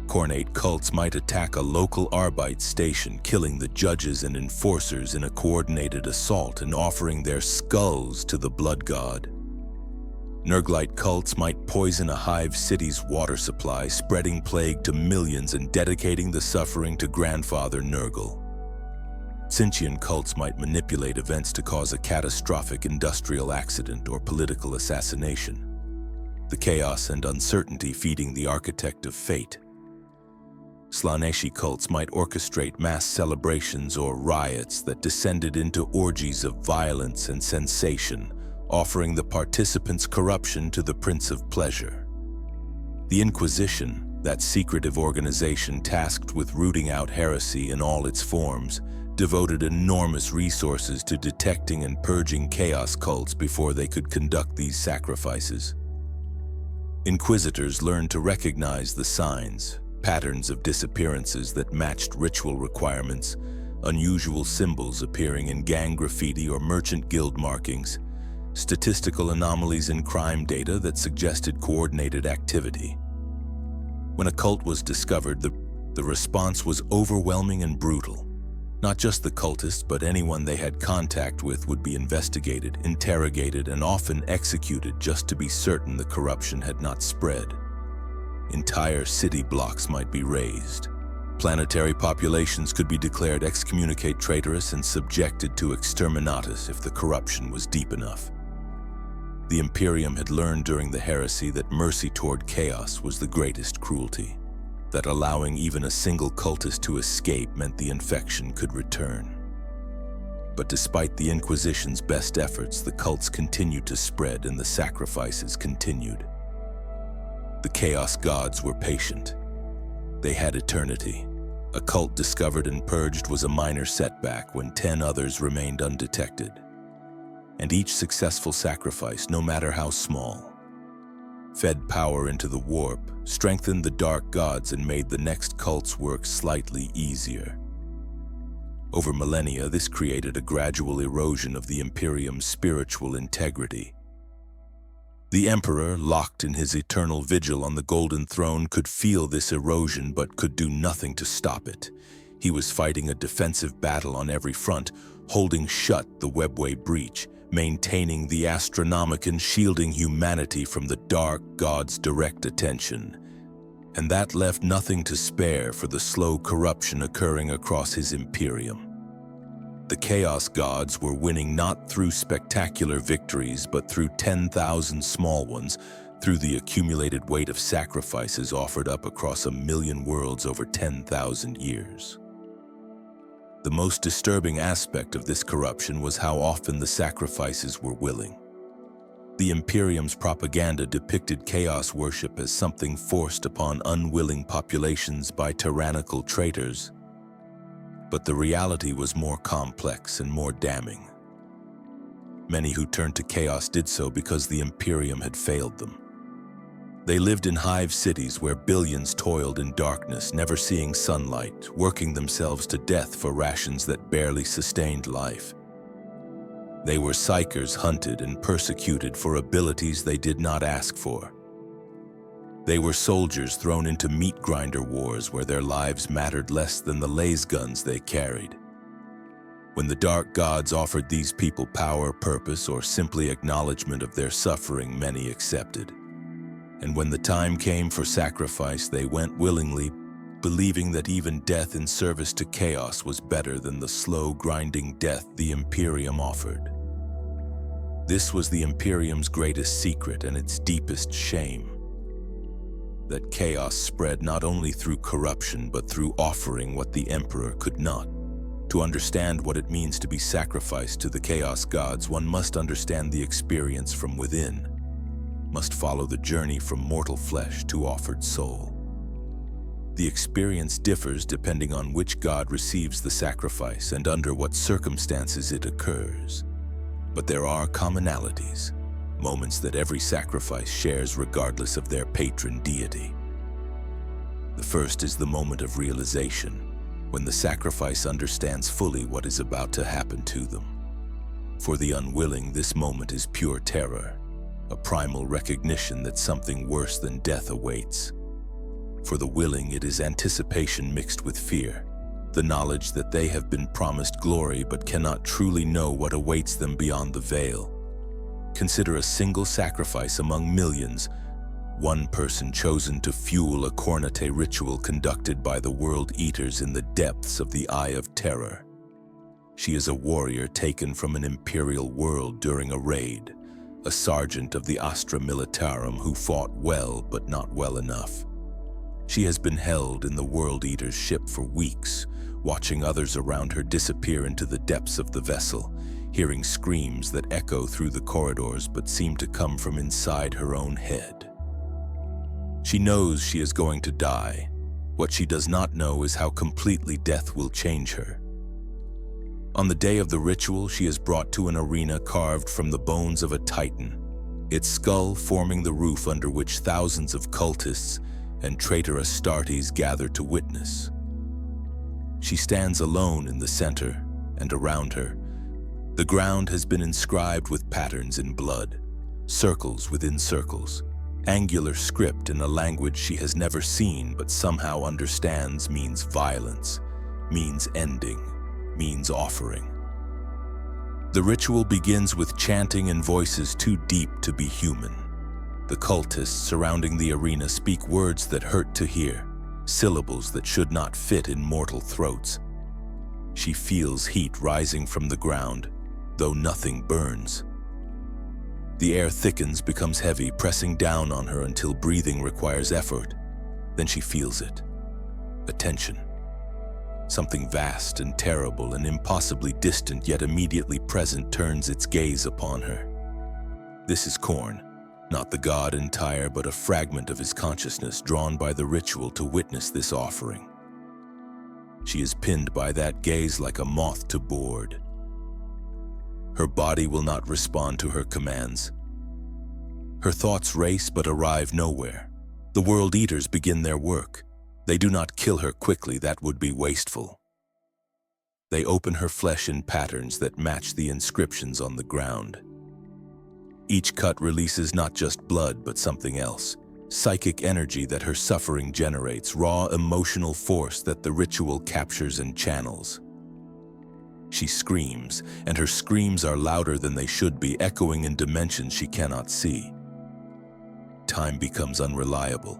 Khornate cults might attack a local Arbite station, killing the judges and enforcers in a coordinated assault and offering their skulls to the blood god. Nurglite cults might poison a hive city's water supply, spreading plague to millions and dedicating the suffering to Grandfather Nurgle. Tzeentchian cults might manipulate events to cause a catastrophic industrial accident or political assassination, the chaos and uncertainty feeding the architect of fate. Slaaneshi cults might orchestrate mass celebrations or riots that descended into orgies of violence and sensation, offering the participants corruption to the Prince of Pleasure. The Inquisition, that secretive organization tasked with rooting out heresy in all its forms, devoted enormous resources to detecting and purging chaos cults before they could conduct these sacrifices. Inquisitors learned to recognize the signs, patterns of disappearances that matched ritual requirements, unusual symbols appearing in gang graffiti or merchant guild markings, statistical anomalies in crime data that suggested coordinated activity. When a cult was discovered, the response was overwhelming and brutal. Not just the cultists, but anyone they had contact with would be investigated, interrogated, and often executed just to be certain the corruption had not spread. Entire city blocks might be razed. Planetary populations could be declared excommunicate traitorous and subjected to exterminatus if the corruption was deep enough. The Imperium had learned during the heresy that mercy toward chaos was the greatest cruelty, that allowing even a single cultist to escape meant the infection could return. But despite the Inquisition's best efforts, the cults continued to spread and the sacrifices continued. The Chaos Gods were patient. They had eternity. A cult discovered and purged was a minor setback when 10 others remained undetected. And each successful sacrifice, no matter how small, fed power into the warp, strengthened the dark gods, and made the next cult's work slightly easier. Over millennia, this created a gradual erosion of the Imperium's spiritual integrity. The Emperor, locked in his eternal vigil on the Golden Throne, could feel this erosion but could do nothing to stop it. He was fighting a defensive battle on every front, holding shut the webway breach, maintaining the Astronomicon, shielding humanity from the dark god's direct attention. And that left nothing to spare for the slow corruption occurring across his Imperium. The Chaos Gods were winning not through spectacular victories, but through 10,000 small ones, through the accumulated weight of sacrifices offered up across 1,000,000 worlds over 10,000 years. The most disturbing aspect of this corruption was how often the sacrifices were willing. The Imperium's propaganda depicted chaos worship as something forced upon unwilling populations by tyrannical traitors. But the reality was more complex and more damning. Many who turned to chaos did so because the Imperium had failed them. They lived in hive cities where billions toiled in darkness, never seeing sunlight, working themselves to death for rations that barely sustained life. They were psychers hunted and persecuted for abilities they did not ask for. They were soldiers thrown into meat grinder wars where their lives mattered less than the laser guns they carried. When the dark gods offered these people power, purpose, or simply acknowledgement of their suffering, many accepted. And when the time came for sacrifice, they went willingly, believing that even death in service to chaos was better than the slow, grinding death the Imperium offered. This was the Imperium's greatest secret and its deepest shame. That chaos spread not only through corruption, but through offering what the Emperor could not. To understand what it means to be sacrificed to the Chaos Gods, one must understand the experience from within, must follow the journey from mortal flesh to offered soul. The experience differs depending on which god receives the sacrifice and under what circumstances it occurs. But there are commonalities, moments that every sacrifice shares regardless of their patron deity. The first is the moment of realization, when the sacrifice understands fully what is about to happen to them. For the unwilling, this moment is pure terror, a primal recognition that something worse than death awaits. For the willing, it is anticipation mixed with fear, the knowledge that they have been promised glory but cannot truly know what awaits them beyond the veil. Consider a single sacrifice among millions, one person chosen to fuel a Khorne ritual conducted by the World Eaters in the depths of the Eye of Terror. She is a warrior taken from an imperial world during a raid, a sergeant of the Astra Militarum who fought well but not well enough. She has been held in the World Eater's ship for weeks, watching others around her disappear into the depths of the vessel, hearing screams that echo through the corridors but seem to come from inside her own head. She knows she is going to die. What she does not know is how completely death will change her. On the day of the ritual, she is brought to an arena carved from the bones of a titan, its skull forming the roof under which thousands of cultists and traitor Astartes gather to witness. She stands alone in the center, and around her, the ground has been inscribed with patterns in blood, circles within circles, angular script in a language she has never seen but somehow understands means violence, means ending, means offering. The ritual begins with chanting in voices too deep to be human. The cultists surrounding the arena speak words that hurt to hear, syllables that should not fit in mortal throats. She feels heat rising from the ground, though nothing burns. The air thickens, becomes heavy, pressing down on her until breathing requires effort. Then she feels it. A tension. Something vast and terrible and impossibly distant yet immediately present turns its gaze upon her. This is Khorne, not the god entire but a fragment of his consciousness drawn by the ritual to witness this offering. She is pinned by that gaze like a moth to board. Her body will not respond to her commands. Her thoughts race but arrive nowhere. The World Eaters begin their work. They do not kill her quickly, that would be wasteful. They open her flesh in patterns that match the inscriptions on the ground. Each cut releases not just blood but something else, psychic energy that her suffering generates, raw emotional force that the ritual captures and channels. She screams, and her screams are louder than they should be, echoing in dimensions she cannot see. Time becomes unreliable.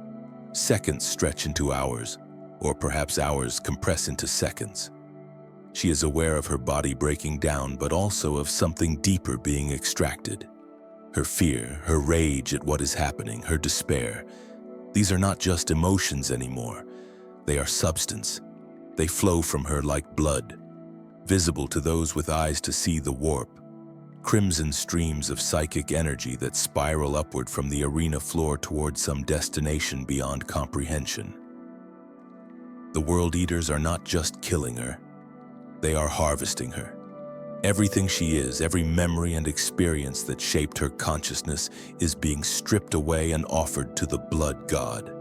Seconds stretch into hours, or perhaps hours compress into seconds. She is aware of her body breaking down, but also of something deeper being extracted. Her fear, her rage at what is happening, her despair. These are not just emotions anymore. They are substance. They flow from her like blood, visible to those with eyes to see the warp, crimson streams of psychic energy that spiral upward from the arena floor toward some destination beyond comprehension. The World Eaters are not just killing her, they are harvesting her. Everything she is, every memory and experience that shaped her consciousness is being stripped away and offered to the blood god.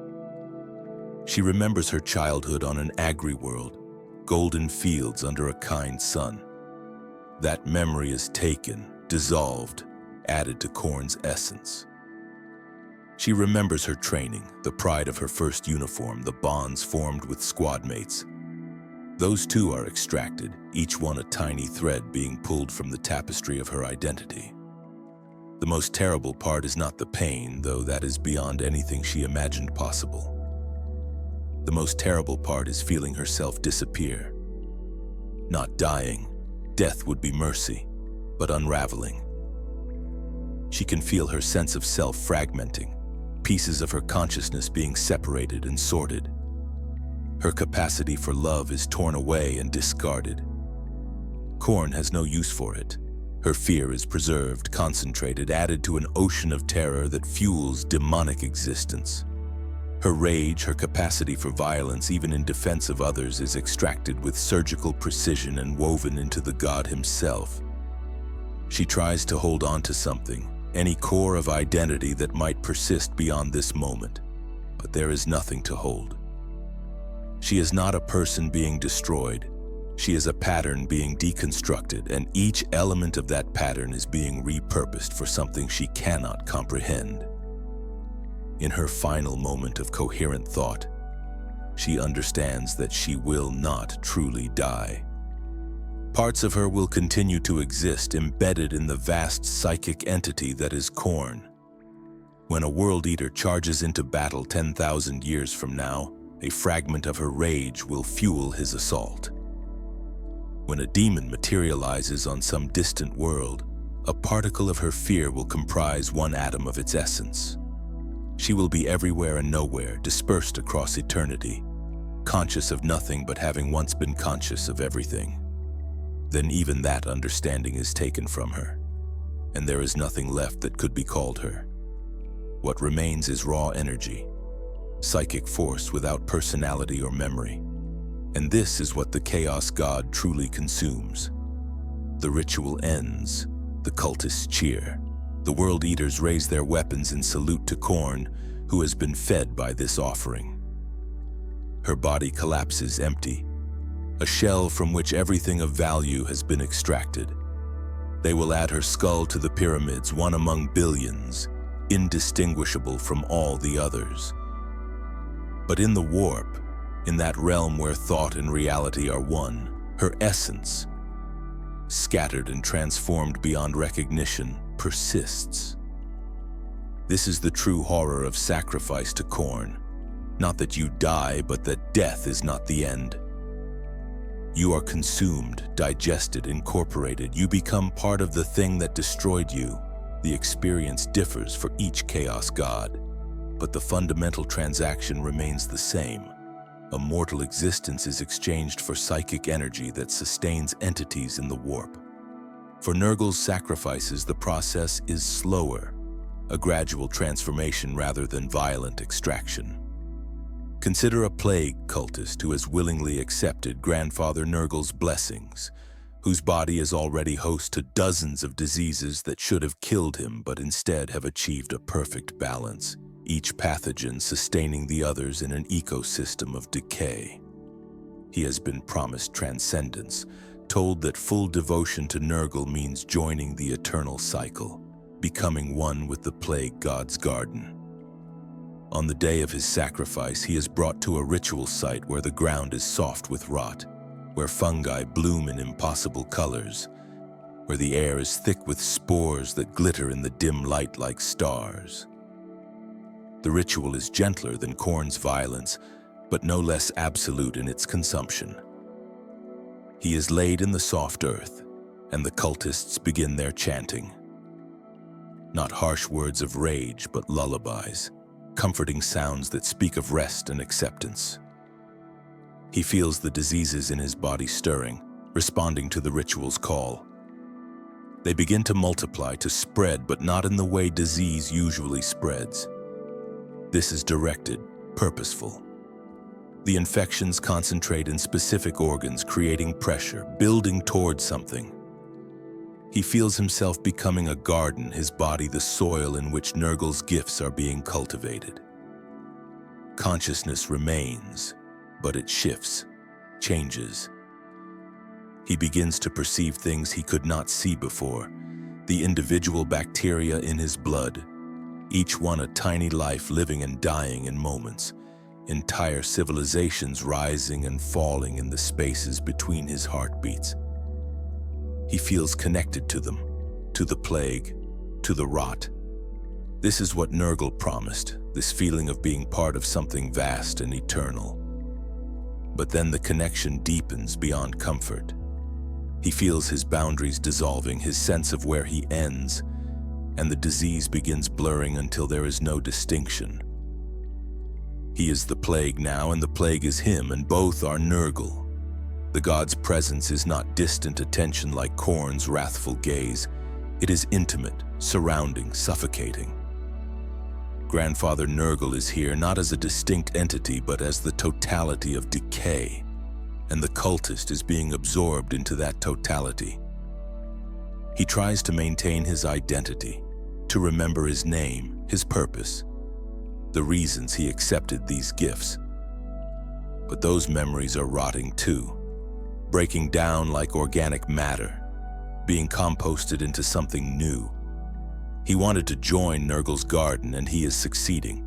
She remembers her childhood on an agri world, golden fields under a kind sun. That memory is taken, dissolved, added to Khorne's essence. She remembers her training, the pride of her first uniform, the bonds formed with squad mates. Those too are extracted, each one a tiny thread being pulled from the tapestry of her identity. The most terrible part is not the pain, though that is beyond anything she imagined possible. The most terrible part is feeling herself disappear. Not dying, death would be mercy, but unraveling. She can feel her sense of self fragmenting, pieces of her consciousness being separated and sorted. Her capacity for love is torn away and discarded. Khorne has no use for it. Her fear is preserved, concentrated, added to an ocean of terror that fuels demonic existence. Her rage, her capacity for violence, even in defense of others, is extracted with surgical precision and woven into the god himself. She tries to hold on to something, any core of identity that might persist beyond this moment, but there is nothing to hold. She is not a person being destroyed. She is a pattern being deconstructed, and each element of that pattern is being repurposed for something she cannot comprehend. In her final moment of coherent thought, she understands that she will not truly die. Parts of her will continue to exist embedded in the vast psychic entity that is Khorne. When a World Eater charges into battle 10,000 years from now, a fragment of her rage will fuel his assault. When a demon materializes on some distant world, a particle of her fear will comprise one atom of its essence. She will be everywhere and nowhere, dispersed across eternity, conscious of nothing but having once been conscious of everything. Then even that understanding is taken from her, and there is nothing left that could be called her. What remains is raw energy, psychic force without personality or memory. And this is what the Chaos God truly consumes. The ritual ends, the cultists cheer. The World Eaters raise their weapons in salute to Khorne, who has been fed by this offering. Her body collapses empty, a shell from which everything of value has been extracted. They will add her skull to the pyramids, one among billions, indistinguishable from all the others. But in the warp, in that realm where thought and reality are one, her essence, scattered and transformed beyond recognition, persists. This is the true horror of sacrifice to Khorne. Not that you die, but that death is not the end. You are consumed, digested, incorporated. You become part of the thing that destroyed you. The experience differs for each Chaos God, but the fundamental transaction remains the same. A mortal existence is exchanged for psychic energy that sustains entities in the warp. For Nurgle's sacrifices, the process is slower, a gradual transformation rather than violent extraction. Consider a plague cultist who has willingly accepted Grandfather Nurgle's blessings, whose body is already host to dozens of diseases that should have killed him but instead have achieved a perfect balance, each pathogen sustaining the others in an ecosystem of decay. He has been promised transcendence, told that full devotion to Nurgle means joining the eternal cycle, becoming one with the plague god's garden. On the day of his sacrifice, he is brought to a ritual site where the ground is soft with rot, where fungi bloom in impossible colors, where the air is thick with spores that glitter in the dim light like stars. The ritual is gentler than Khorne's violence, but no less absolute in its consumption. He is laid in the soft earth, and the cultists begin their chanting. Not harsh words of rage, but lullabies, comforting sounds that speak of rest and acceptance. He feels the diseases in his body stirring, responding to the ritual's call. They begin to multiply, to spread, but not in the way disease usually spreads. This is directed, purposeful. The infections concentrate in specific organs, creating pressure, building towards something. He feels himself becoming a garden, his body the soil in which Nurgle's gifts are being cultivated. Consciousness remains, but it shifts, changes. He begins to perceive things he could not see before, the individual bacteria in his blood, each one a tiny life living and dying in moments, entire civilizations rising and falling in the spaces between his heartbeats. He feels connected to them, to the plague, to the rot. This is what Nurgle promised, this feeling of being part of something vast and eternal. But then the connection deepens beyond comfort. He feels his boundaries dissolving, his sense of where he ends, and the disease begins blurring until there is no distinction. He is the plague now, and the plague is him, and both are Nurgle. The god's presence is not distant attention like Khorne's wrathful gaze. It is intimate, surrounding, suffocating. Grandfather Nurgle is here not as a distinct entity, but as the totality of decay, and the cultist is being absorbed into that totality. He tries to maintain his identity, to remember his name, his purpose, the reasons he accepted these gifts. But those memories are rotting too, breaking down like organic matter, being composted into something new. He wanted to join Nurgle's garden, and he is succeeding.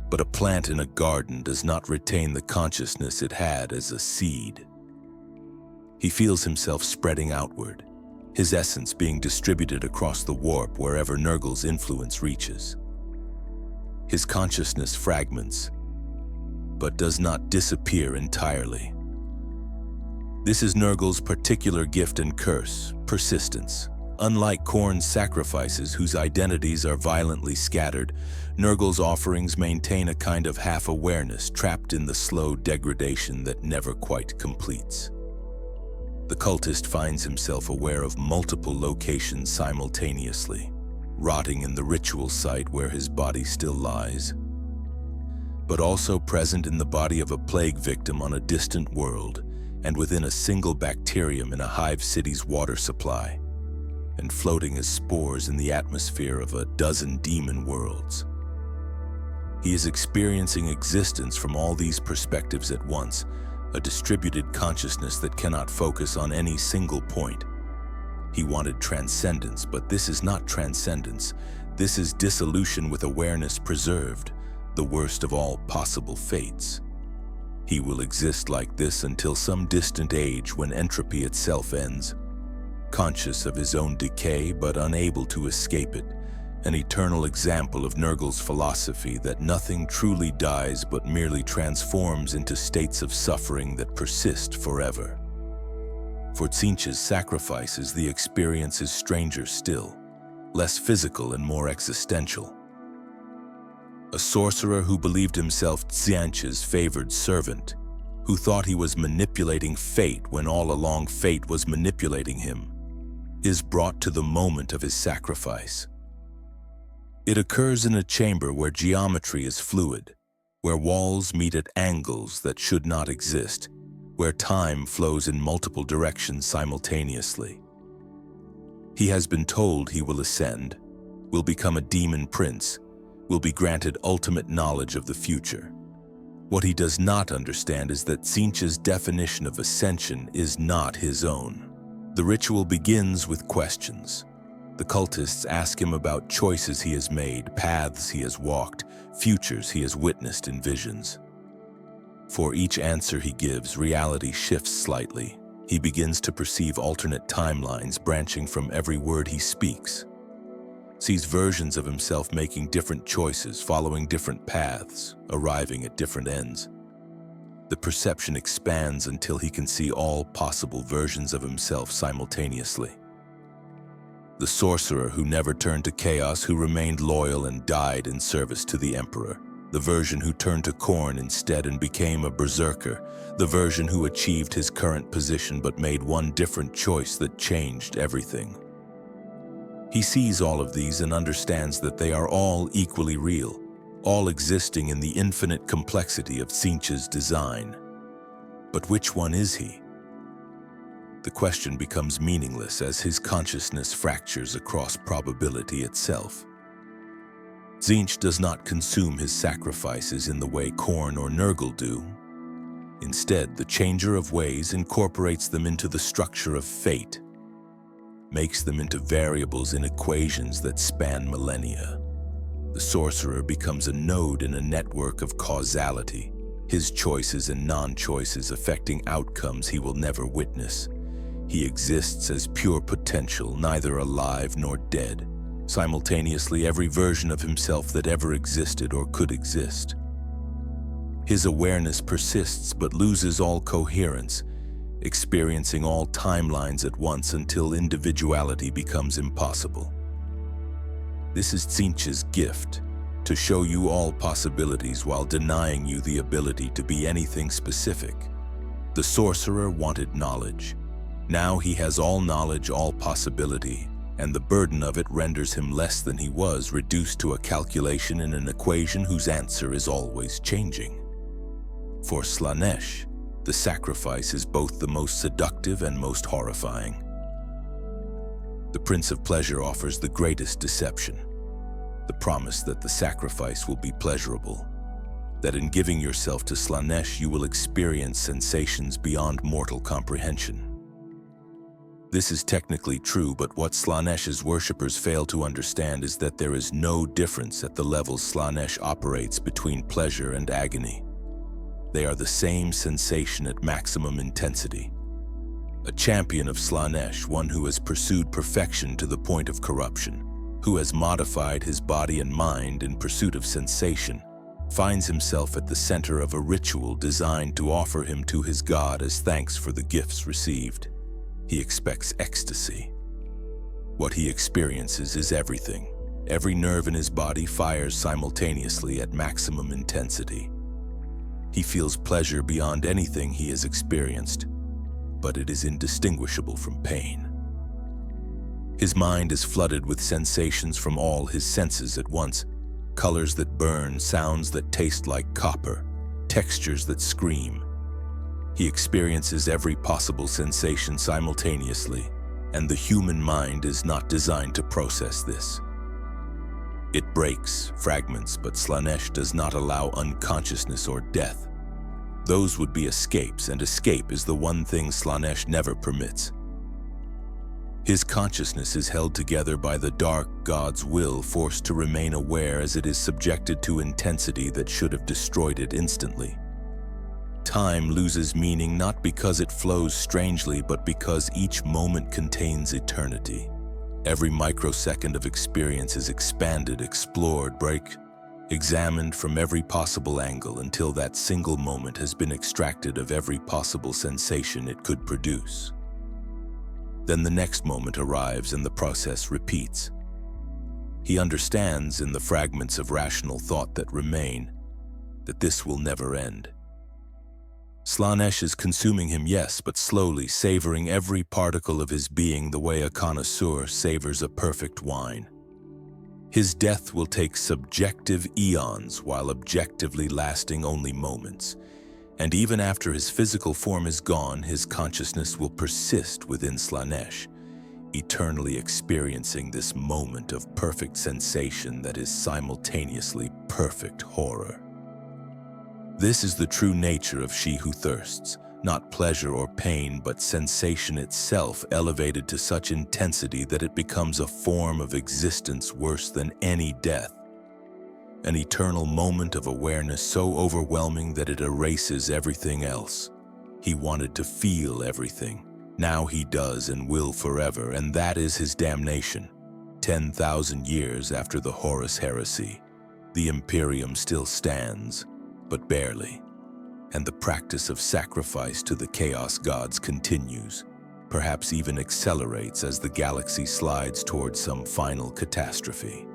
But a plant in a garden does not retain the consciousness it had as a seed. He feels himself spreading outward, his essence being distributed across the warp wherever Nurgle's influence reaches. His consciousness fragments, but does not disappear entirely. This is Nurgle's particular gift and curse, persistence. Unlike Khorne's sacrifices, whose identities are violently scattered, Nurgle's offerings maintain a kind of half-awareness trapped in the slow degradation that never quite completes. The cultist finds himself aware of multiple locations simultaneously, rotting in the ritual site where his body still lies, but also present in the body of a plague victim on a distant world, and within a single bacterium in a hive city's water supply, and floating as spores in the atmosphere of a dozen demon worlds. He is experiencing existence from all these perspectives at once, a distributed consciousness that cannot focus on any single point. He wanted transcendence, but this is not transcendence. This is dissolution with awareness preserved, the worst of all possible fates. He will exist like this until some distant age when entropy itself ends, conscious of his own decay but unable to escape it, an eternal example of Nurgle's philosophy that nothing truly dies but merely transforms into states of suffering that persist forever. For Tzeentch's sacrifices, the experience is stranger still, less physical and more existential. A sorcerer who believed himself Tzeentch's favored servant, who thought he was manipulating fate when all along fate was manipulating him, is brought to the moment of his sacrifice. It occurs in a chamber where geometry is fluid, where walls meet at angles that should not exist, where time flows in multiple directions simultaneously. He has been told he will ascend, will become a demon prince, will be granted ultimate knowledge of the future. What he does not understand is that Tzeentch's definition of ascension is not his own. The ritual begins with questions. The cultists ask him about choices he has made, paths he has walked, futures he has witnessed in visions. For each answer he gives, reality shifts slightly. He begins to perceive alternate timelines branching from every word he speaks, sees versions of himself making different choices, following different paths, arriving at different ends. The perception expands until he can see all possible versions of himself simultaneously. The sorcerer who never turned to chaos, who remained loyal and died in service to the Emperor. The version who turned to Khorne instead and became a berserker. The version who achieved his current position but made one different choice that changed everything. He sees all of these and understands that they are all equally real, all existing in the infinite complexity of Tzeentch's design. But which one is he? The question becomes meaningless as his consciousness fractures across probability itself. Tzeentch does not consume his sacrifices in the way Khorne or Nurgle do. Instead, the Changer of Ways incorporates them into the structure of fate. makes them into variables in equations that span millennia. The sorcerer becomes a node in a network of causality, his choices and non-choices affecting outcomes he will never witness. He exists as pure potential, neither alive nor dead, simultaneously every version of himself that ever existed or could exist. His awareness persists but loses all coherence, experiencing all timelines at once until individuality becomes impossible. This is Tzeentch's gift, to show you all possibilities while denying you the ability to be anything specific. The sorcerer wanted knowledge. Now he has all knowledge, all possibility, and the burden of it renders him less than he was, reduced to a calculation in an equation whose answer is always changing. For Slaanesh, the sacrifice is both the most seductive and most horrifying. The Prince of Pleasure offers the greatest deception, the promise that the sacrifice will be pleasurable, that in giving yourself to Slaanesh you will experience sensations beyond mortal comprehension. This is technically true, but what Slaanesh's worshippers fail to understand is that there is no difference at the levels Slaanesh operates between pleasure and agony. They are the same sensation at maximum intensity. A champion of Slaanesh, one who has pursued perfection to the point of corruption, who has modified his body and mind in pursuit of sensation, finds himself at the center of a ritual designed to offer him to his god as thanks for the gifts received. He expects ecstasy. What he experiences is everything. Every nerve in his body fires simultaneously at maximum intensity. He feels pleasure beyond anything he has experienced, but it is indistinguishable from pain. His mind is flooded with sensations from all his senses at once, colors that burn, sounds that taste like copper, textures that scream. He experiences every possible sensation simultaneously, and the human mind is not designed to process this. It breaks, fragments, but Slaanesh does not allow unconsciousness or death. Those would be escapes, and escape is the one thing Slaanesh never permits. His consciousness is held together by the dark god's will, forced to remain aware as it is subjected to intensity that should have destroyed it instantly. Time loses meaning not because it flows strangely, but because each moment contains eternity. Every microsecond of experience is expanded, explored, examined from every possible angle until that single moment has been extracted of every possible sensation it could produce. Then the next moment arrives and the process repeats. He understands in the fragments of rational thought that remain that this will never end. Slaanesh is consuming him, yes, but slowly, savoring every particle of his being the way a connoisseur savors a perfect wine. His death will take subjective eons while objectively lasting only moments. And even after his physical form is gone, his consciousness will persist within Slaanesh, eternally experiencing this moment of perfect sensation that is simultaneously perfect horror. This is the true nature of she who thirsts, not pleasure or pain, but sensation itself elevated to such intensity that it becomes a form of existence worse than any death. An eternal moment of awareness so overwhelming that it erases everything else. He wanted to feel everything. Now he does and will forever, and that is his damnation. 10,000 years after the Horus heresy, the Imperium still stands, but barely, and the practice of sacrifice to the Chaos gods continues, perhaps even accelerates as the galaxy slides towards some final catastrophe.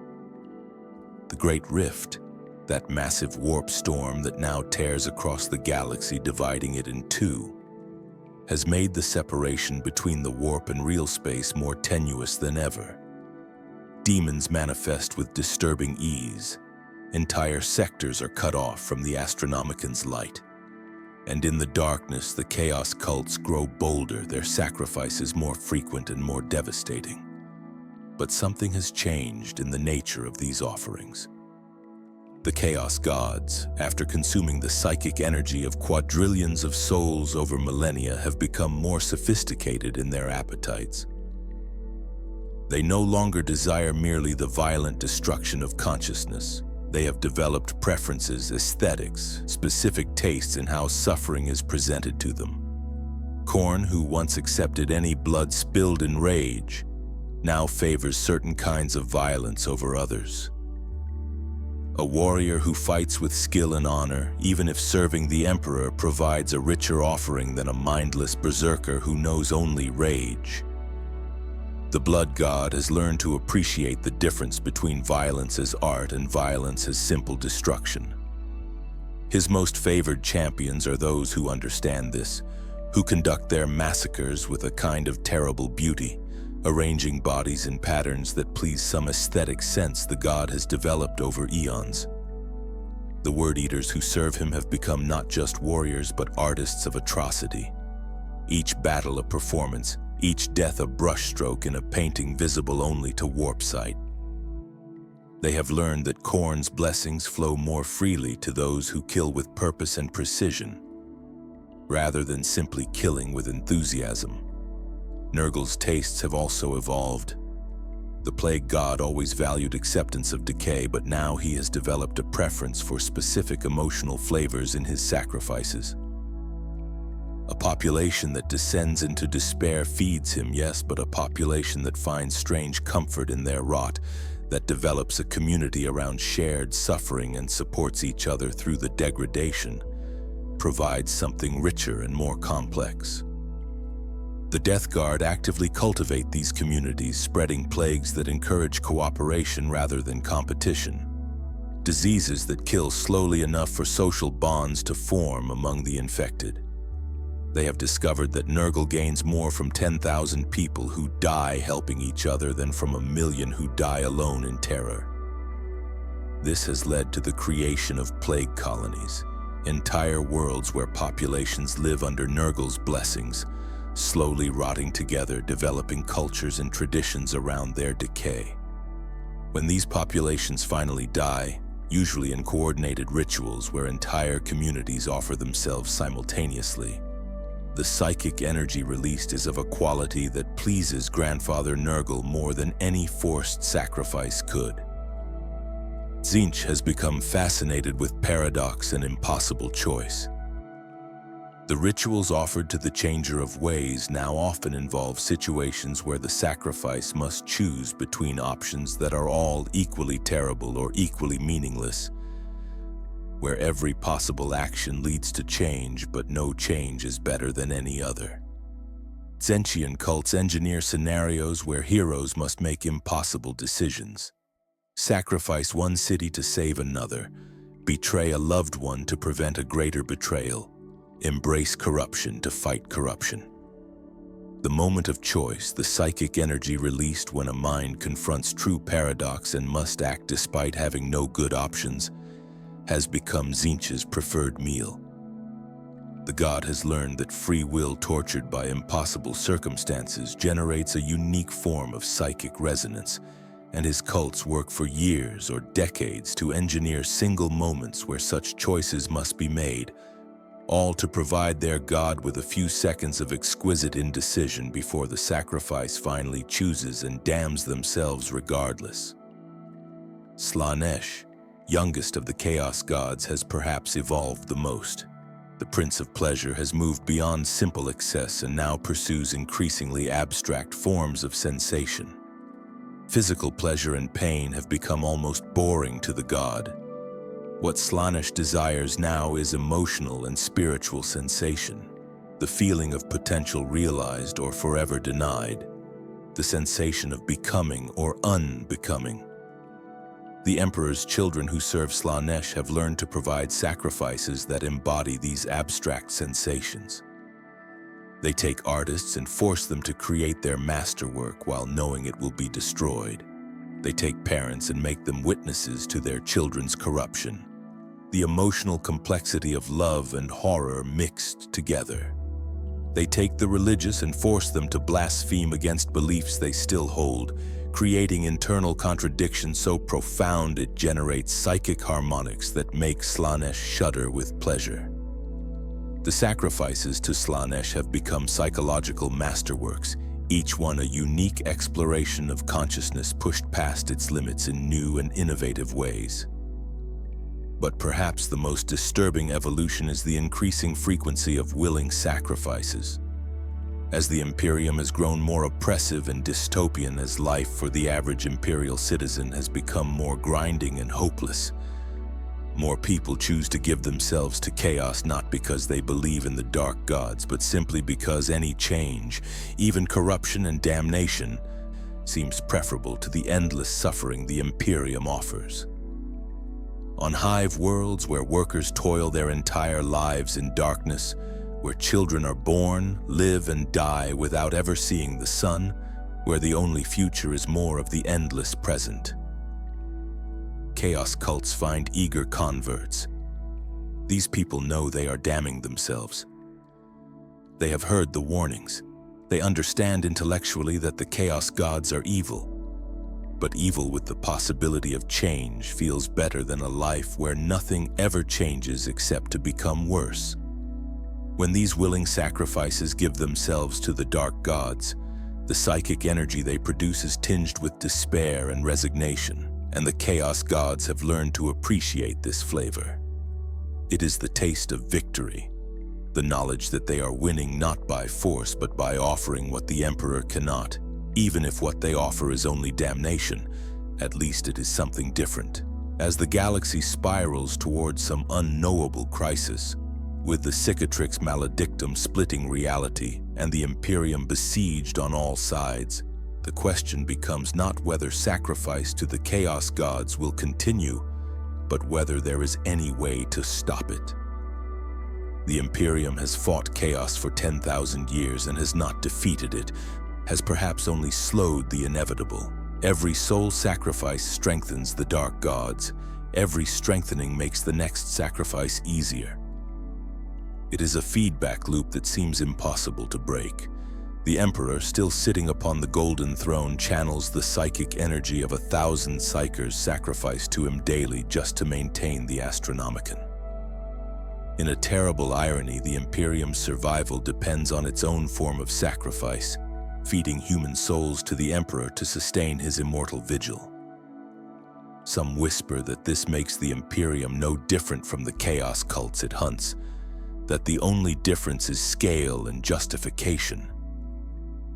The Great Rift, that massive warp storm that now tears across the galaxy, dividing it in two, has made the separation between the warp and real space more tenuous than ever. Demons manifest with disturbing ease. Entire sectors are cut off from the Astronomican's light. And in the darkness, the Chaos cults grow bolder, their sacrifices more frequent and more devastating. But something has changed in the nature of these offerings. The Chaos gods, after consuming the psychic energy of quadrillions of souls over millennia, have become more sophisticated in their appetites. They no longer desire merely the violent destruction of consciousness. They have developed preferences, aesthetics, specific tastes in how suffering is presented to them. Khorne, who once accepted any blood spilled in rage, now favors certain kinds of violence over others. A warrior who fights with skill and honor, even if serving the Emperor provides a richer offering than a mindless berserker who knows only rage. The Blood God has learned to appreciate the difference between violence as art and violence as simple destruction. His most favored champions are those who understand this, who conduct their massacres with a kind of terrible beauty, arranging bodies in patterns that please some aesthetic sense the god has developed over eons. The word-eaters who serve him have become not just warriors but artists of atrocity. Each battle a performance, each death a brushstroke in a painting visible only to warp sight. They have learned that Khorne's blessings flow more freely to those who kill with purpose and precision, rather than simply killing with enthusiasm. Nurgle's tastes have also evolved. The Plague God always valued acceptance of decay, but now he has developed a preference for specific emotional flavors in his sacrifices. A population that descends into despair feeds him, yes, but a population that finds strange comfort in their rot, that develops a community around shared suffering and supports each other through the degradation, provides something richer and more complex. The Death Guard actively cultivate these communities, spreading plagues that encourage cooperation rather than competition. Diseases that kill slowly enough for social bonds to form among the infected. They have discovered that Nurgle gains more from 10,000 people who die helping each other than from 1 million who die alone in terror. This has led to the creation of plague colonies, entire worlds where populations live under Nurgle's blessings, slowly rotting together, developing cultures and traditions around their decay. When these populations finally die, usually in coordinated rituals where entire communities offer themselves simultaneously, the psychic energy released is of a quality that pleases Grandfather Nurgle more than any forced sacrifice could. Tzeentch has become fascinated with paradox and impossible choice. The rituals offered to the Changer of Ways now often involve situations where the sacrifice must choose between options that are all equally terrible or equally meaningless, where every possible action leads to change, but no change is better than any other. Tzeentchian cults engineer scenarios where heroes must make impossible decisions. Sacrifice one city to save another, betray a loved one to prevent a greater betrayal, embrace corruption to fight corruption. The moment of choice, the psychic energy released when a mind confronts true paradox and must act despite having no good options, has become Tzeentch's preferred meal. The god has learned that free will tortured by impossible circumstances generates a unique form of psychic resonance, and his cults work for years or decades to engineer single moments where such choices must be made, all to provide their god with a few seconds of exquisite indecision before the sacrifice finally chooses and damns themselves regardless. Slaanesh, youngest of the Chaos Gods, has perhaps evolved the most. The Prince of Pleasure has moved beyond simple excess and now pursues increasingly abstract forms of sensation. Physical pleasure and pain have become almost boring to the god. What Slaanesh desires now is emotional and spiritual sensation, the feeling of potential realized or forever denied, the sensation of becoming or unbecoming. The Emperor's children who serve Slaanesh have learned to provide sacrifices that embody these abstract sensations. They take artists and force them to create their masterwork while knowing it will be destroyed. They take parents and make them witnesses to their children's corruption. The emotional complexity of love and horror mixed together. They take the religious and force them to blaspheme against beliefs they still hold, creating internal contradictions so profound it generates psychic harmonics that make Slaanesh shudder with pleasure. The sacrifices to Slaanesh have become psychological masterworks, each one a unique exploration of consciousness pushed past its limits in new and innovative ways. But perhaps the most disturbing evolution is the increasing frequency of willing sacrifices. As the Imperium has grown more oppressive and dystopian, as life for the average Imperial citizen has become more grinding and hopeless, more people choose to give themselves to chaos, not because they believe in the dark gods, but simply because any change, even corruption and damnation, seems preferable to the endless suffering the Imperium offers. On hive worlds where workers toil their entire lives in darkness, where children are born, live and die without ever seeing the sun, where the only future is more of the endless present, chaos cults find eager converts. These people know they are damning themselves. They have heard the warnings. They understand intellectually that the chaos gods are evil. But evil with the possibility of change feels better than a life where nothing ever changes except to become worse. When these willing sacrifices give themselves to the dark gods, the psychic energy they produce is tinged with despair and resignation, and the chaos gods have learned to appreciate this flavor. It is the taste of victory, the knowledge that they are winning not by force but by offering what the Emperor cannot. Even if what they offer is only damnation, at least it is something different. As the galaxy spirals towards some unknowable crisis, with the cicatrix maledictum splitting reality and the Imperium besieged on all sides, the question becomes not whether sacrifice to the chaos gods will continue, but whether there is any way to stop it. The Imperium has fought chaos for 10,000 years and has not defeated it, has perhaps only slowed the inevitable. Every soul sacrifice strengthens the dark gods. Every strengthening makes the next sacrifice easier. It is a feedback loop that seems impossible to break. The Emperor, still sitting upon the golden throne, channels the psychic energy of 1,000 psykers sacrificed to him daily just to maintain the Astronomicon. In a terrible irony, the Imperium's survival depends on its own form of sacrifice, feeding human souls to the Emperor to sustain his immortal vigil. Some whisper that this makes the Imperium no different from the chaos cults it hunts, that the only difference is scale and justification.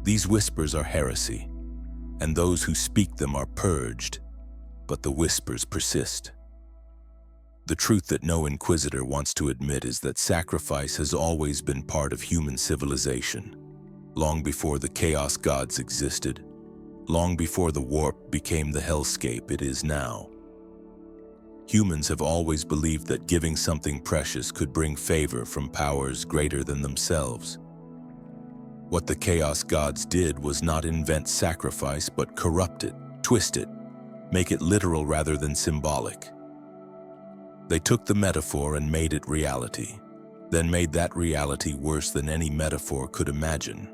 These whispers are heresy, and those who speak them are purged, but the whispers persist. The truth that no inquisitor wants to admit is that sacrifice has always been part of human civilization, long before the chaos gods existed, long before the warp became the hellscape it is now. Humans have always believed that giving something precious could bring favor from powers greater than themselves. What the chaos gods did was not invent sacrifice, but corrupt it, twist it, make it literal rather than symbolic. They took the metaphor and made it reality, then made that reality worse than any metaphor could imagine.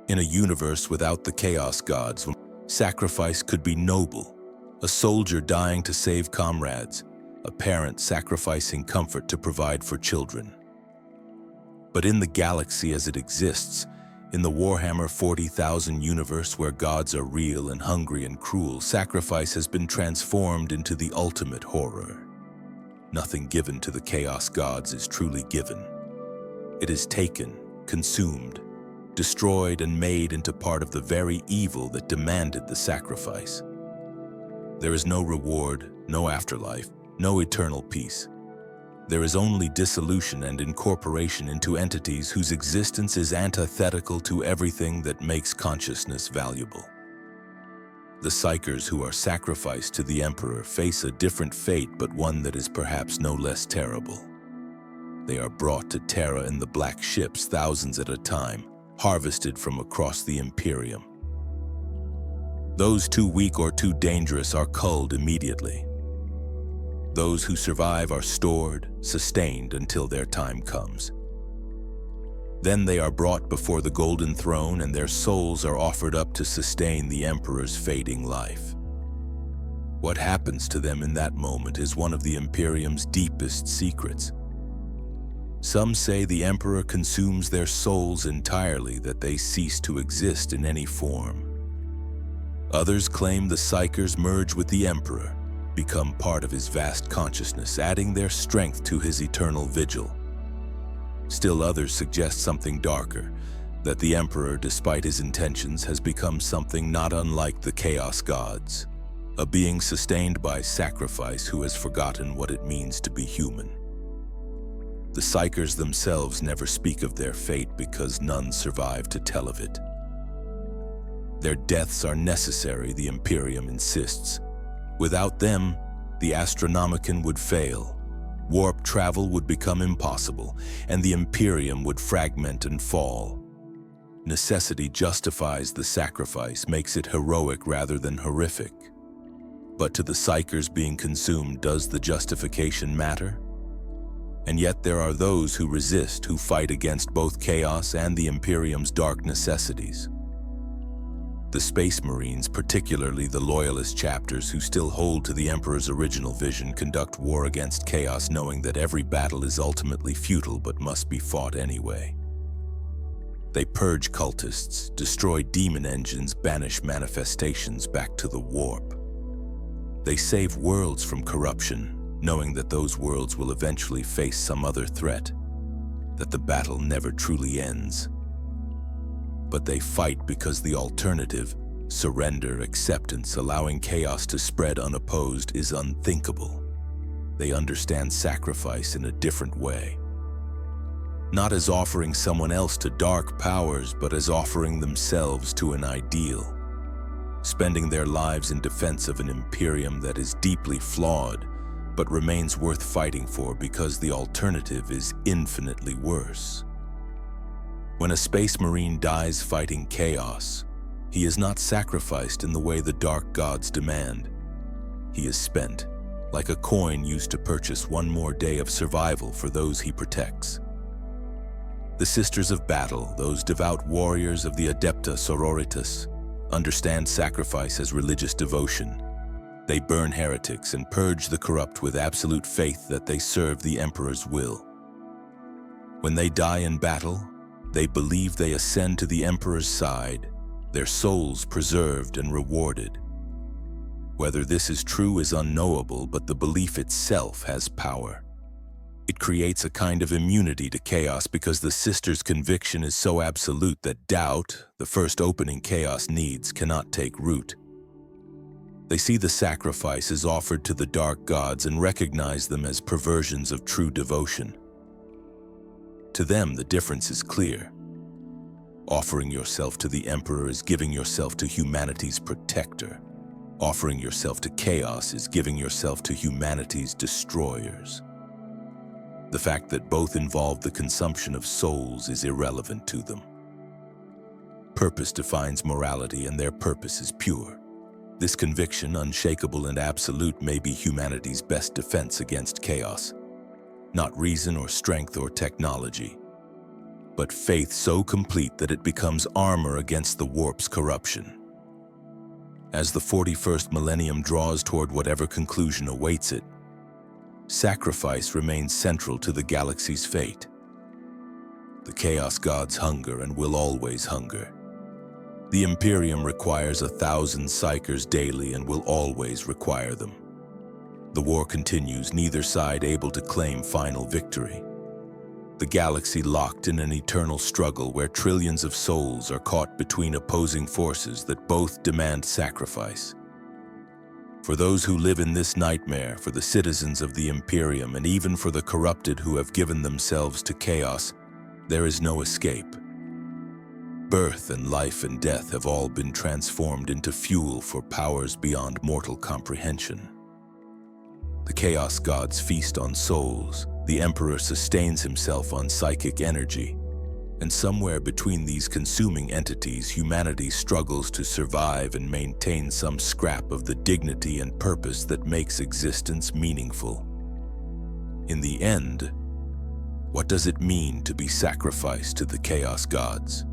In a universe without the chaos gods, sacrifice could be noble, a soldier dying to save comrades, a parent sacrificing comfort to provide for children. But in the galaxy as it exists, in the Warhammer 40,000 universe where gods are real and hungry and cruel, sacrifice has been transformed into the ultimate horror. Nothing given to the chaos gods is truly given. It is taken, consumed, destroyed and made into part of the very evil that demanded the sacrifice. There is no reward, no afterlife, no eternal peace. There is only dissolution and incorporation into entities whose existence is antithetical to everything that makes consciousness valuable. The psykers who are sacrificed to the Emperor face a different fate, but one that is perhaps no less terrible. They are brought to Terra in the black ships, thousands at a time, harvested from across the Imperium. Those too weak or too dangerous are culled immediately. Those who survive are stored, sustained until their time comes. Then they are brought before the Golden Throne and their souls are offered up to sustain the Emperor's fading life. What happens to them in that moment is one of the Imperium's deepest secrets. Some say the Emperor consumes their souls entirely, that they cease to exist in any form. Others claim the Psykers merge with the Emperor, become part of his vast consciousness, adding their strength to his eternal vigil. Still others suggest something darker, that the Emperor, despite his intentions, has become something not unlike the Chaos Gods, a being sustained by sacrifice who has forgotten what it means to be human. The Psykers themselves never speak of their fate because none survive to tell of it. Their deaths are necessary, the Imperium insists. Without them, the Astronomicon would fail, warp travel would become impossible, and the Imperium would fragment and fall. Necessity justifies the sacrifice, makes it heroic rather than horrific. But to the Psykers being consumed, does the justification matter? And yet there are those who resist, who fight against both chaos and the Imperium's dark necessities. The Space Marines, particularly the Loyalist chapters who still hold to the Emperor's original vision, conduct war against chaos, knowing that every battle is ultimately futile but must be fought anyway. They purge cultists, destroy demon engines, banish manifestations back to the warp. They save worlds from corruption, knowing that those worlds will eventually face some other threat, that the battle never truly ends. But they fight because the alternative, surrender, acceptance, allowing chaos to spread unopposed, is unthinkable. They understand sacrifice in a different way. Not as offering someone else to dark powers, but as offering themselves to an ideal. Spending their lives in defense of an Imperium that is deeply flawed, but remains worth fighting for because the alternative is infinitely worse. When a Space Marine dies fighting chaos, he is not sacrificed in the way the Dark Gods demand. He is spent, like a coin used to purchase one more day of survival for those he protects. The Sisters of Battle, those devout warriors of the Adepta Sororitas, understand sacrifice as religious devotion. They burn heretics and purge the corrupt with absolute faith that they serve the Emperor's will. When they die in battle, they believe they ascend to the Emperor's side, their souls preserved and rewarded. Whether this is true is unknowable, but the belief itself has power. It creates a kind of immunity to chaos because the Sisters' conviction is so absolute that doubt, the first opening chaos needs, cannot take root. They see the sacrifices offered to the Dark Gods and recognize them as perversions of true devotion. To them, the difference is clear. Offering yourself to the Emperor is giving yourself to humanity's protector. Offering yourself to chaos is giving yourself to humanity's destroyers. The fact that both involve the consumption of souls is irrelevant to them. Purpose defines morality, and their purpose is pure. This conviction, unshakable and absolute, may be humanity's best defense against chaos. Not reason or strength or technology, but faith so complete that it becomes armor against the warp's corruption. As the 41st millennium draws toward whatever conclusion awaits it, sacrifice remains central to the galaxy's fate. The Chaos Gods hunger and will always hunger. The Imperium requires 1,000 Psykers daily and will always require them. The war continues, neither side able to claim final victory. The galaxy locked in an eternal struggle where trillions of souls are caught between opposing forces that both demand sacrifice. For those who live in this nightmare, for the citizens of the Imperium, and even for the corrupted who have given themselves to chaos, there is no escape. Birth and life and death have all been transformed into fuel for powers beyond mortal comprehension. The Chaos Gods feast on souls, the Emperor sustains himself on psychic energy, and somewhere between these consuming entities, humanity struggles to survive and maintain some scrap of the dignity and purpose that makes existence meaningful. In the end, what does it mean to be sacrificed to the Chaos Gods?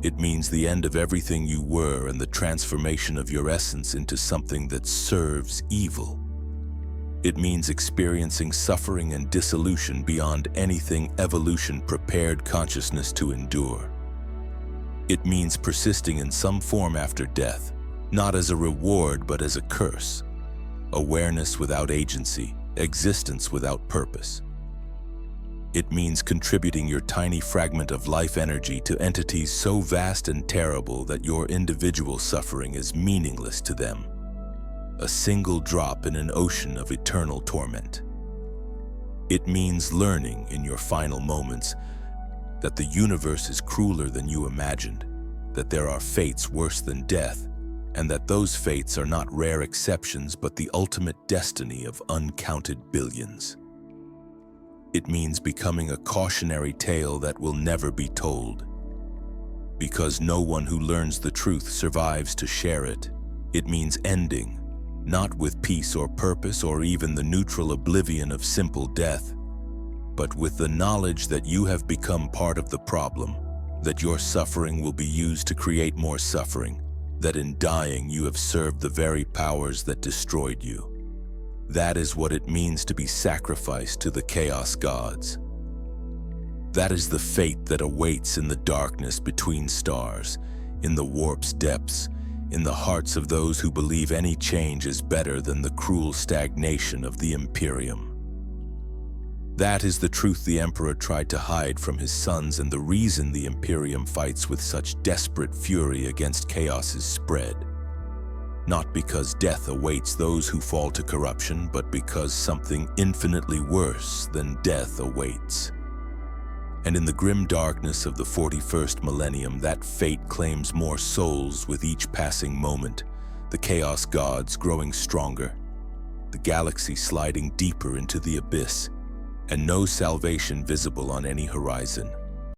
It means the end of everything you were and the transformation of your essence into something that serves evil. It means experiencing suffering and dissolution beyond anything evolution prepared consciousness to endure. It means persisting in some form after death, not as a reward but as a curse. Awareness without agency, existence without purpose. It means contributing your tiny fragment of life energy to entities so vast and terrible that your individual suffering is meaningless to them. A single drop in an ocean of eternal torment. It means learning in your final moments that the universe is crueler than you imagined, that there are fates worse than death, and that those fates are not rare exceptions but the ultimate destiny of uncounted billions. It means becoming a cautionary tale that will never be told. Because no one who learns the truth survives to share it. It means ending, not with peace or purpose or even the neutral oblivion of simple death, but with the knowledge that you have become part of the problem, that your suffering will be used to create more suffering, that in dying you have served the very powers that destroyed you. That is what it means to be sacrificed to the Chaos Gods. That is the fate that awaits in the darkness between stars, in the warp's depths, in the hearts of those who believe any change is better than the cruel stagnation of the Imperium. That is the truth the Emperor tried to hide from his sons and the reason the Imperium fights with such desperate fury against Chaos's spread. Not because death awaits those who fall to corruption, but because something infinitely worse than death awaits. And in the grim darkness of the 41st millennium, that fate claims more souls with each passing moment, the Chaos Gods growing stronger, the galaxy sliding deeper into the abyss, and no salvation visible on any horizon.